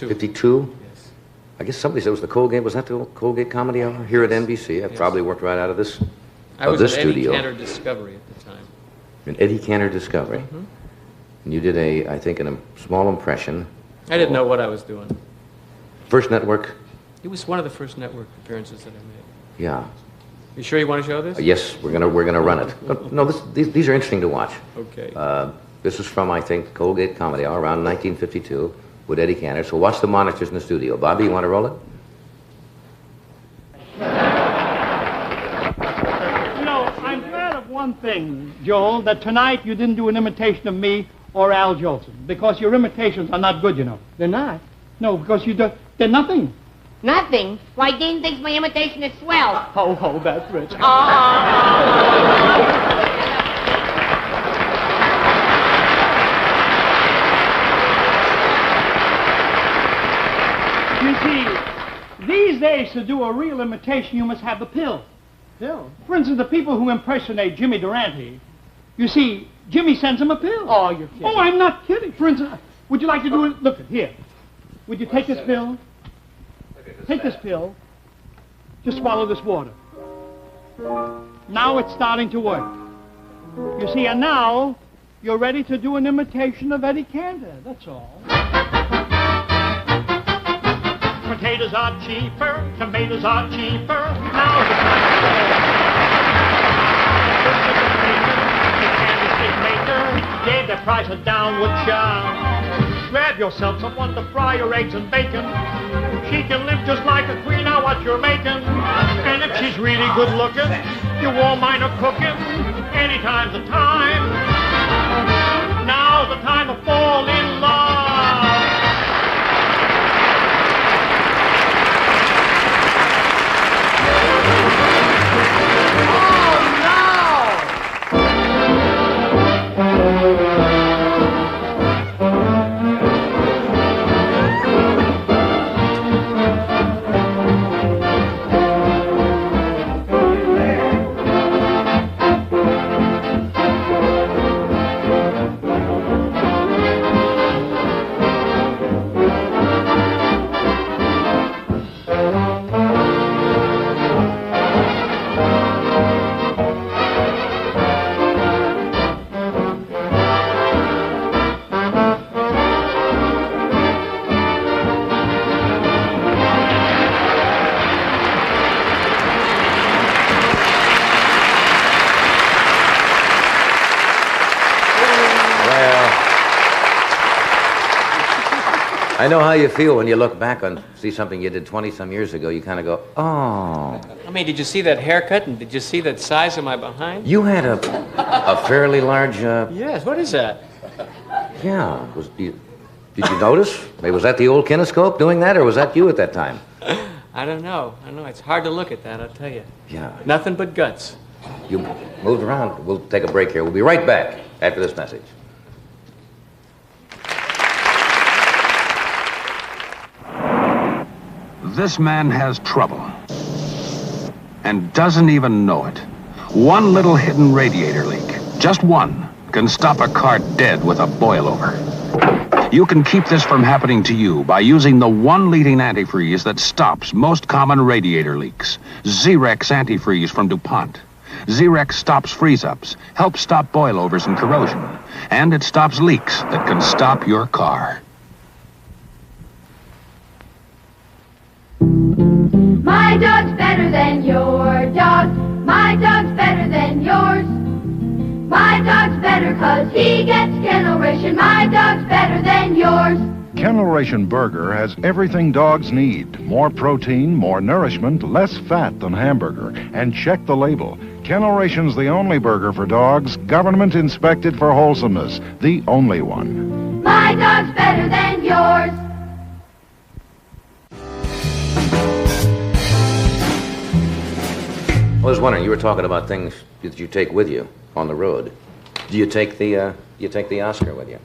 52? Yes. I guess somebody said it was the Colgate. Was that the Colgate Comedy Hour here at NBC? I probably worked right out of this I was this at studio. Eddie Cantor Discovery at the time. In Eddie Cantor Discovery. Mhm. And you did I think, a small impression. I didn't know what I was doing. First network? It was one of the first network appearances that I made. Yeah. You sure you want to show this? Yes, we're gonna run it. No, these are interesting to watch. Okay. This is from, I think, Colgate Comedy Hour around 1952 with Eddie Cantor. So watch the monitors in the studio. Bobby, you want to roll it? I'm glad of one thing, Joel, that tonight you didn't do an imitation of me or Al Jolson, because your imitations are not good, They're not? No, because they're nothing. Nothing? Why, Dean thinks my imitation is swell. Oh, that's rich. You see, these days to do a real imitation, you must have the pill. Pill? For instance, the people who impersonate Jimmy Durante, you see, Jimmy sends them a pill. Oh, you're kidding. Oh, I'm not kidding. For instance, would you like to do it? Look, here. Would you take this pill? Take this pill. Just swallow this water. Now it's starting to work. You see, and now you're ready to do an imitation of Eddie Cantor. That's all. Potatoes are cheaper, tomatoes are cheaper. Now it's time to gave the price a downward shout. Grab yourself someone to fry your eggs and bacon. She can live just like a queen, now what you're making. And if she's really good looking, you won't mind her cooking. Anytime's the time. Now's the time to fall in love. I know how you feel when you look back and see something you did 20-some years ago. You kind of go, oh. I mean, did you see that haircut and did you see that size of my behind? You had a fairly large... Yes, what is that? Yeah. Did you notice? Maybe was that the old kinescope doing that, or was that you at that time? I don't know. It's hard to look at that, I'll tell you. Yeah. Nothing but guts. You moved around. We'll take a break here. We'll be right back after this message. This man has trouble and doesn't even know it. One little hidden radiator leak, just one, can stop a car dead with a boilover. You can keep this from happening to you by using the one leading antifreeze that stops most common radiator leaks. Zerex antifreeze from DuPont. Zerex stops freeze-ups, helps stop boilovers and corrosion, and it stops leaks that can stop your car. My dog's better than your dog. My dog's better than yours. My dog's better 'cause he gets kennel ration. My dog's better than yours. Kennel Ration Burger has everything dogs need. More protein, more nourishment, less fat than hamburger. And check the label. Kennel Ration's the only burger for dogs, government inspected for wholesomeness. The only one. My dog's better than yours. I was wondering, you were talking about things that you take with you on the road. Do you take the Oscar with you?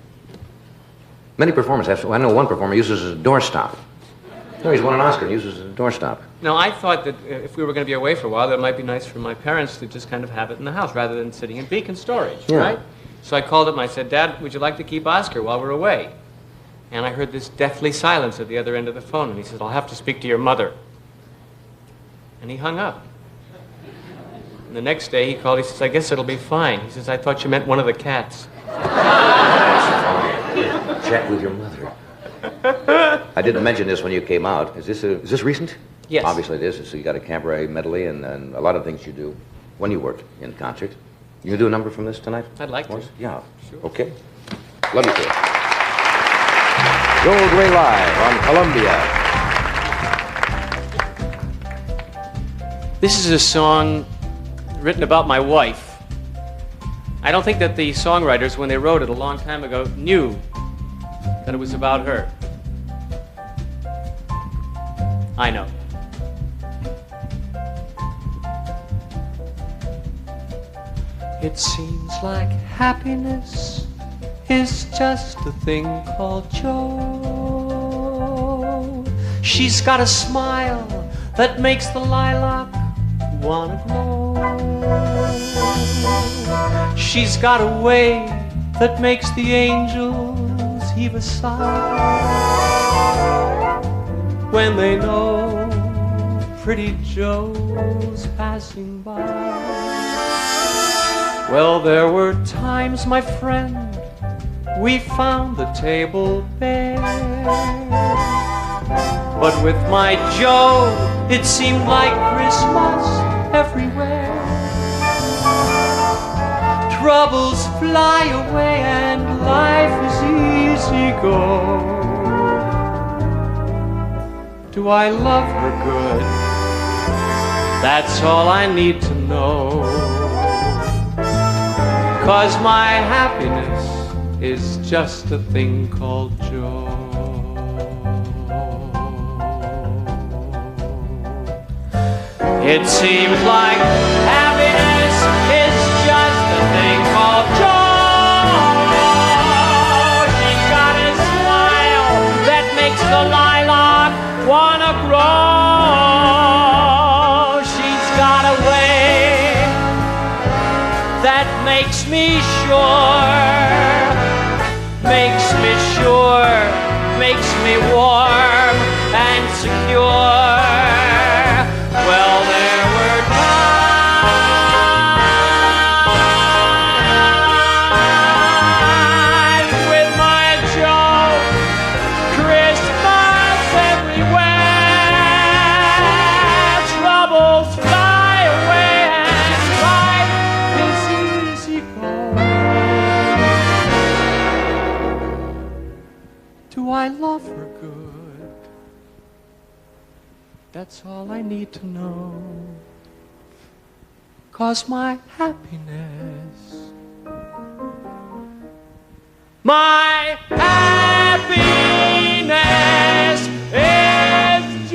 Many performers have. I know one performer uses it as a doorstop. No, he's won an Oscar and uses it as a doorstop. No, I thought that if we were going to be away for a while, that it might be nice for my parents to just kind of have it in the house rather than sitting in beacon storage, Yeah. right? So I called him and I said, Dad, would you like to keep Oscar while we're away? And I heard this deathly silence at the other end of the phone, and he said, I'll have to speak to your mother. And he hung up. And the next day he called, he says, I guess it'll be fine. He says, I thought you meant one of the cats. Chat with your mother. I didn't mention this when you came out. Is this recent? Yes. Obviously it is. So you got a cabaret medley and a lot of things you do when you work in concert. You gonna do a number from this tonight? I'd like to. Yeah. Sure. Okay. Love you to. Joel Grey Live on Columbia. This is a song written about my wife. I don't think that the songwriters, when they wrote it a long time ago, knew that it was about her. I know. It seems like happiness is just a thing called joy. She's got a smile that makes the lilac wanna glow. She's got a way that makes the angels heave a sigh when they know pretty Joe's passing by. Well, there were times, my friend, we found the table bare, but with my Joe it seemed like Christmas everywhere. Troubles fly away and life is easy go. Do I love her good? That's all I need to know. 'Cause my happiness is just a thing called joy. It seems like happiness is just a thing called joy. She's got a smile that makes the lilac wanna grow. She's got a way that makes me sure, makes me warm and secure. Well, there were times with my Joe, Christmas everywhere, troubles fly away and life is easy going. Do I love her good? That's all I need to know. 'Cause my happiness is just a thing called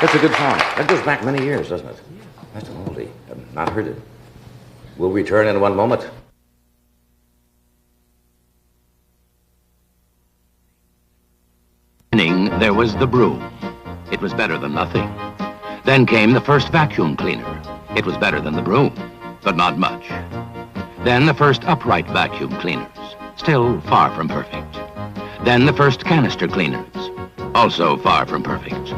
That's a good song. That goes back many years, doesn't it? That's an oldie. I've not heard it. We'll return in one moment. There was the broom. It was better than nothing. Then came the first vacuum cleaner. It was better than the broom, but not much. Then the first upright vacuum cleaners, still far from perfect. Then the first canister cleaners, also far from perfect.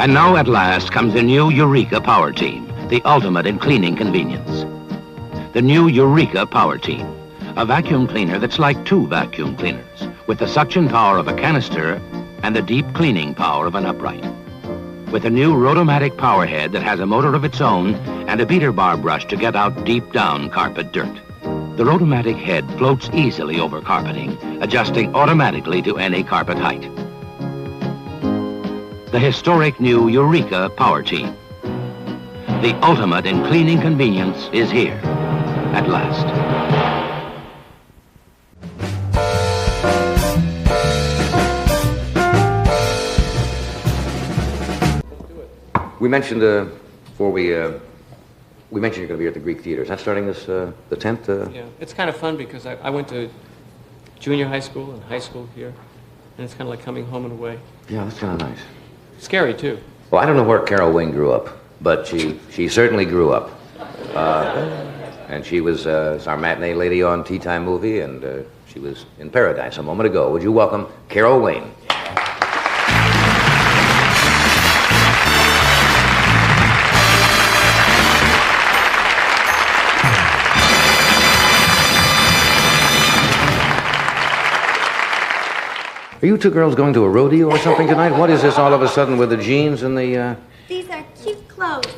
And now at last comes the new Eureka Power Team, the ultimate in cleaning convenience. The new Eureka Power Team, A vacuum cleaner that's like two vacuum cleaners, with the suction power of a canister and the deep cleaning power of an upright. With a new Rotomatic power head that has a motor of its own and a beater bar brush to get out deep down carpet dirt. The Rotomatic head floats easily over carpeting, adjusting automatically to any carpet height. The historic new Eureka Power Team. The ultimate in cleaning convenience is here, at last. We mentioned before we mentioned you're going to be at the Greek Theater. Is that starting this the 10th? Yeah, it's kind of fun because I went to junior high school and high school here, and it's kind of like coming home and away. Yeah, that's kind of nice. Scary too. Well, I don't know where Carol Wayne grew up, but she certainly grew up. And she was our matinee lady on Tea Time Movie, and she was in Paradise a moment ago. Would you welcome Carol Wayne? Are you two girls going to a rodeo or something tonight? What is this all of a sudden with the jeans and the... These are cute clothes.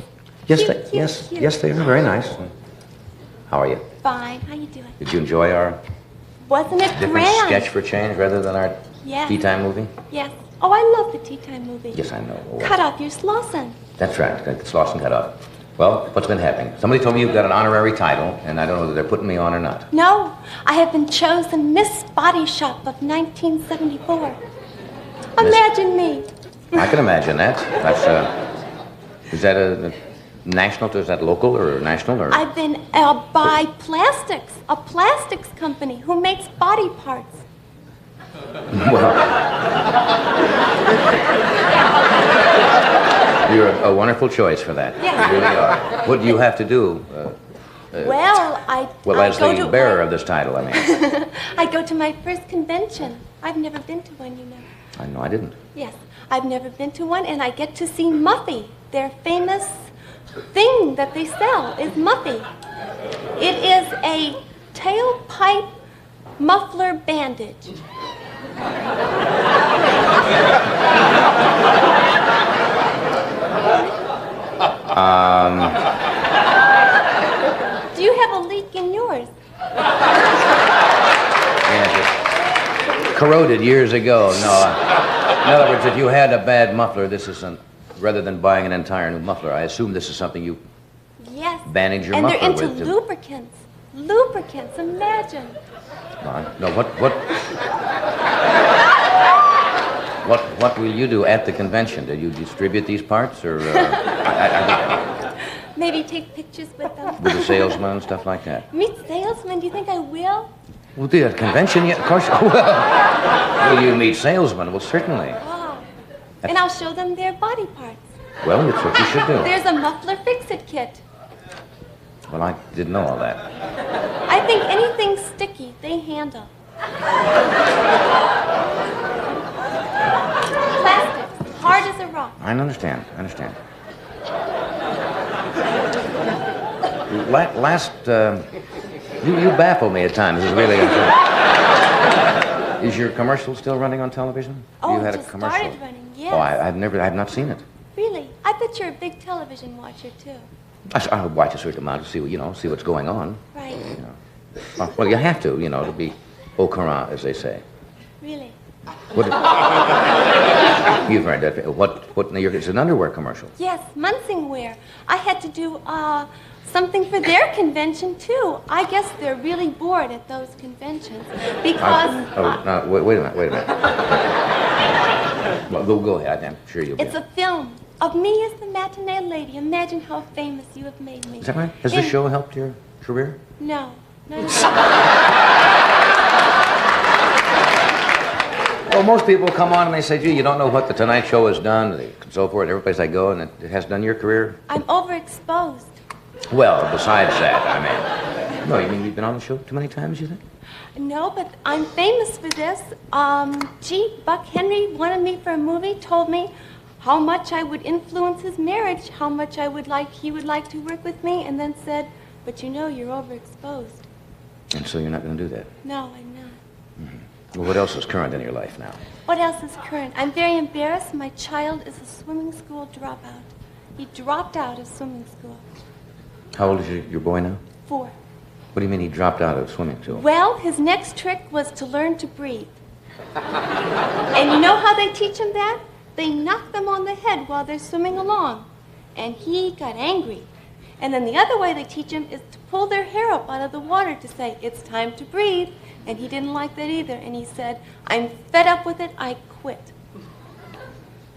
Yes, Cute, yes, cute. yes, they are. Very nice. How are you? Fine. How you doing? Did you enjoy our Wasn't it different grand? sketch for change rather than our Yes. Tea Time Movie? Yes. Oh, I love the Tea Time Movie. Yes, I know. Oh, Cut off your Slauson. That's right. Got Slauson cut off. Well, what's been happening? Somebody told me you've got an honorary title, and I don't know whether they're putting me on or not. No, I have been chosen Miss Body Shop of 1974. Imagine me. I can imagine that. That's is that a national? Is that local or national or? I've been by Plastics, a plastics company who makes body parts. Well, you're a wonderful choice for that. Yes. You really are. What do you have to do? Well, Well, I as go the to bearer of this title, I mean. I go to my first convention. I've never been to one, you know. I know I didn't. Yes, I've never been to one, and I get to see Muffy. Their famous thing that they sell is Muffy. It is a tailpipe muffler bandage. Do you have a leak in yours? Yes, it corroded years ago. No. In other words, if you had a bad muffler, this isn't. Rather than buying an entire new muffler, I assume this is something you Yes. bandage your And muffler they're into with. lubricants. Lubricants, imagine. No, what will you do at the convention? Did you distribute these parts, or Maybe take pictures with them. with the salesman and stuff like that? Meet salesmen, do you think I will? Well, the convention, yeah, of course. Will you meet salesmen? Well, certainly. Oh. And I'll show them their body parts. Well, that's what you should do. There's a muffler fix-it kit. Well, I didn't know all that. I think anything sticky, they handle. Plastics, hard as a rock. I understand. You baffle me at times. This is really unfair. Is your commercial still running on television? Oh, you it had just a commercial. started running, yes. Oh, I've not seen it. Really? I bet you're a big television watcher, too. I watch a certain amount to see what's going on. Right. Well, you have to, to be au courant, as they say. Really? You've heard that. It's an underwear commercial. Yes, Munsingwear. I had to do something for their convention, too. I guess they're really bored at those conventions because... Wait a minute. Well, go ahead. I'm sure you'll be. It's a film of me as the matinee lady. Imagine how famous you have made me. Is that right? Has the show helped your career? No. Well, most people come on and they say, gee, you don't know what the Tonight Show has done, and so forth, every place I go, and it has done your career? I'm overexposed. Well, besides that, I mean... No, you mean you've been on the show too many times, you think? No, but I'm famous for this. Buck Henry wanted me for a movie, told me how much I would influence his marriage, how much he would like to work with me, and then said, but you're overexposed. And so you're not going to do that? No, I'm not. Well, what else is current in your life now? What else is current? I'm very embarrassed. My child is a swimming school dropout. He dropped out of swimming school. How old is your boy now? 4. What do you mean he dropped out of swimming school? Well, his next trick was to learn to breathe. And you know how they teach him that? They knock them on the head while they're swimming along. And he got angry. And then the other way they teach him is to pull their hair up out of the water to say, it's time to breathe. And he didn't like that either. And he said, I'm fed up with it, I quit.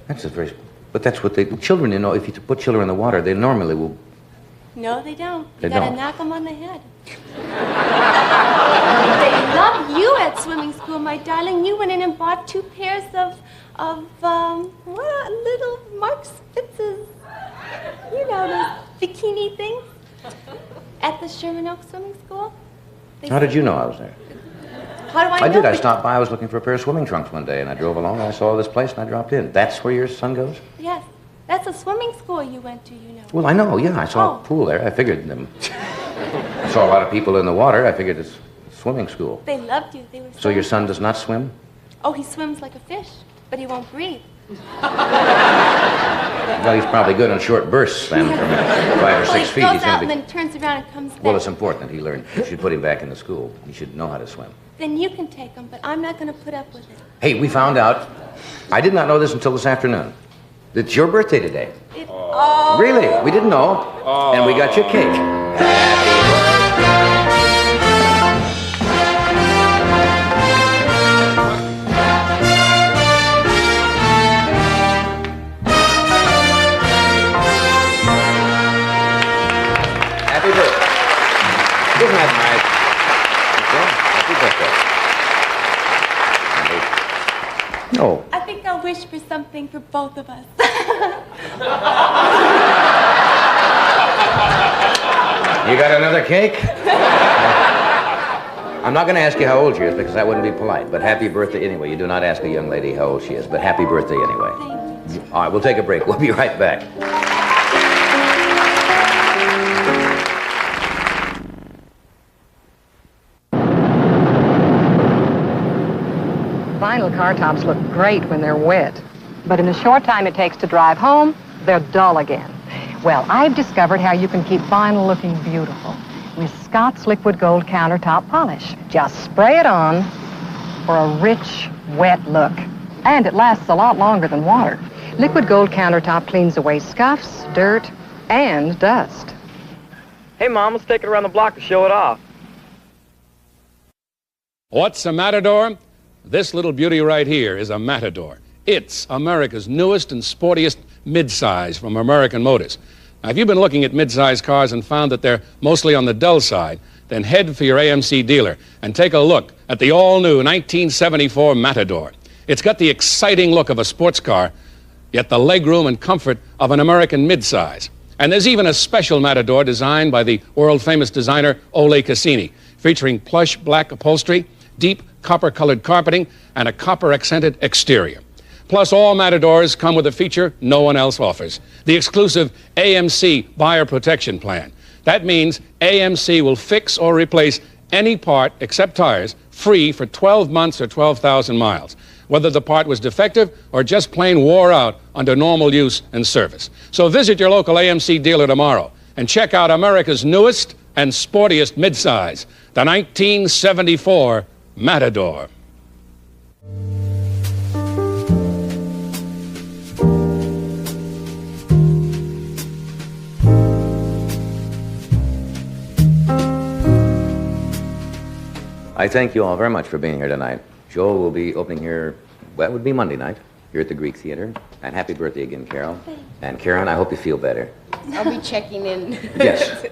But that's what children, you know, if you put children in the water, they normally will. No, they don't. They You gotta don't. knock them on the head. They love you at swimming school, my darling. You went in and bought 2 pairs of what little Mark Spitz's, you know, those bikini things at the Sherman Oaks Swimming School. How did you know I was there? How do I know? I did. I stopped by. I was looking for a pair of swimming trunks one day, and I drove along, and I saw this place, and I dropped in. That's where your son goes? Yes. That's a swimming school you went to, you know. Well, I know, yeah. I saw a pool there. I figured them. I saw a lot of people in the water. I figured it's a swimming school. They loved you. They were So your son does not swim? Oh, he swims like a fish, but he won't breathe. Well, he's probably good on short bursts then from 5 or 6 feet. He He's goes gonna out be... and then turns around and comes back. Well, it's important that he learn. You should put him back in the school. He should know how to swim. Then you can take him, but I'm not going to put up with it. Hey, we found out. I did not know this until this afternoon. It's your birthday today. Really? We didn't know. And we got you a cake. Happy birthday. Isn't that nice? Okay. Happy birthday. No. I think I'll wish for something for both of us. You got another cake? I'm not going to ask you how old she is because that wouldn't be polite. But happy birthday anyway. You do not ask a young lady how old she is, but happy birthday anyway. All right, we'll take a break. We'll be right back. Vinyl car tops look great when they're wet, but in the short time it takes to drive home, they're dull again. Well, I've discovered how you can keep vinyl looking beautiful with Scott's Liquid Gold Countertop Polish. Just spray it on for a rich, wet look. And it lasts a lot longer than water. Liquid Gold Countertop cleans away scuffs, dirt, and dust. Hey, Mom, let's take it around the block to show it off. What's a Matador? This little beauty right here is a Matador. It's America's newest and sportiest midsize from American Motors. Now, if you've been looking at midsize cars and found that they're mostly on the dull side, then head for your AMC dealer and take a look at the all-new 1974 Matador. It's got the exciting look of a sports car, yet the legroom and comfort of an American midsize. And there's even a special Matador designed by the world-famous designer Ole Cassini, featuring plush black upholstery, deep copper-colored carpeting, and a copper-accented exterior. Plus, all Matadors come with a feature no one else offers, the exclusive AMC Buyer Protection Plan. That means AMC will fix or replace any part except tires free for 12 months or 12,000 miles, whether the part was defective or just plain wore out under normal use and service. So visit your local AMC dealer tomorrow and check out America's newest and sportiest midsize, the 1974 Matador. I thank you all very much for being here tonight. Joel will be opening here, well, it would be Monday night, here at the Greek Theater. And happy birthday again, Carol. And Karen, I hope you feel better. I'll be checking in. Yes.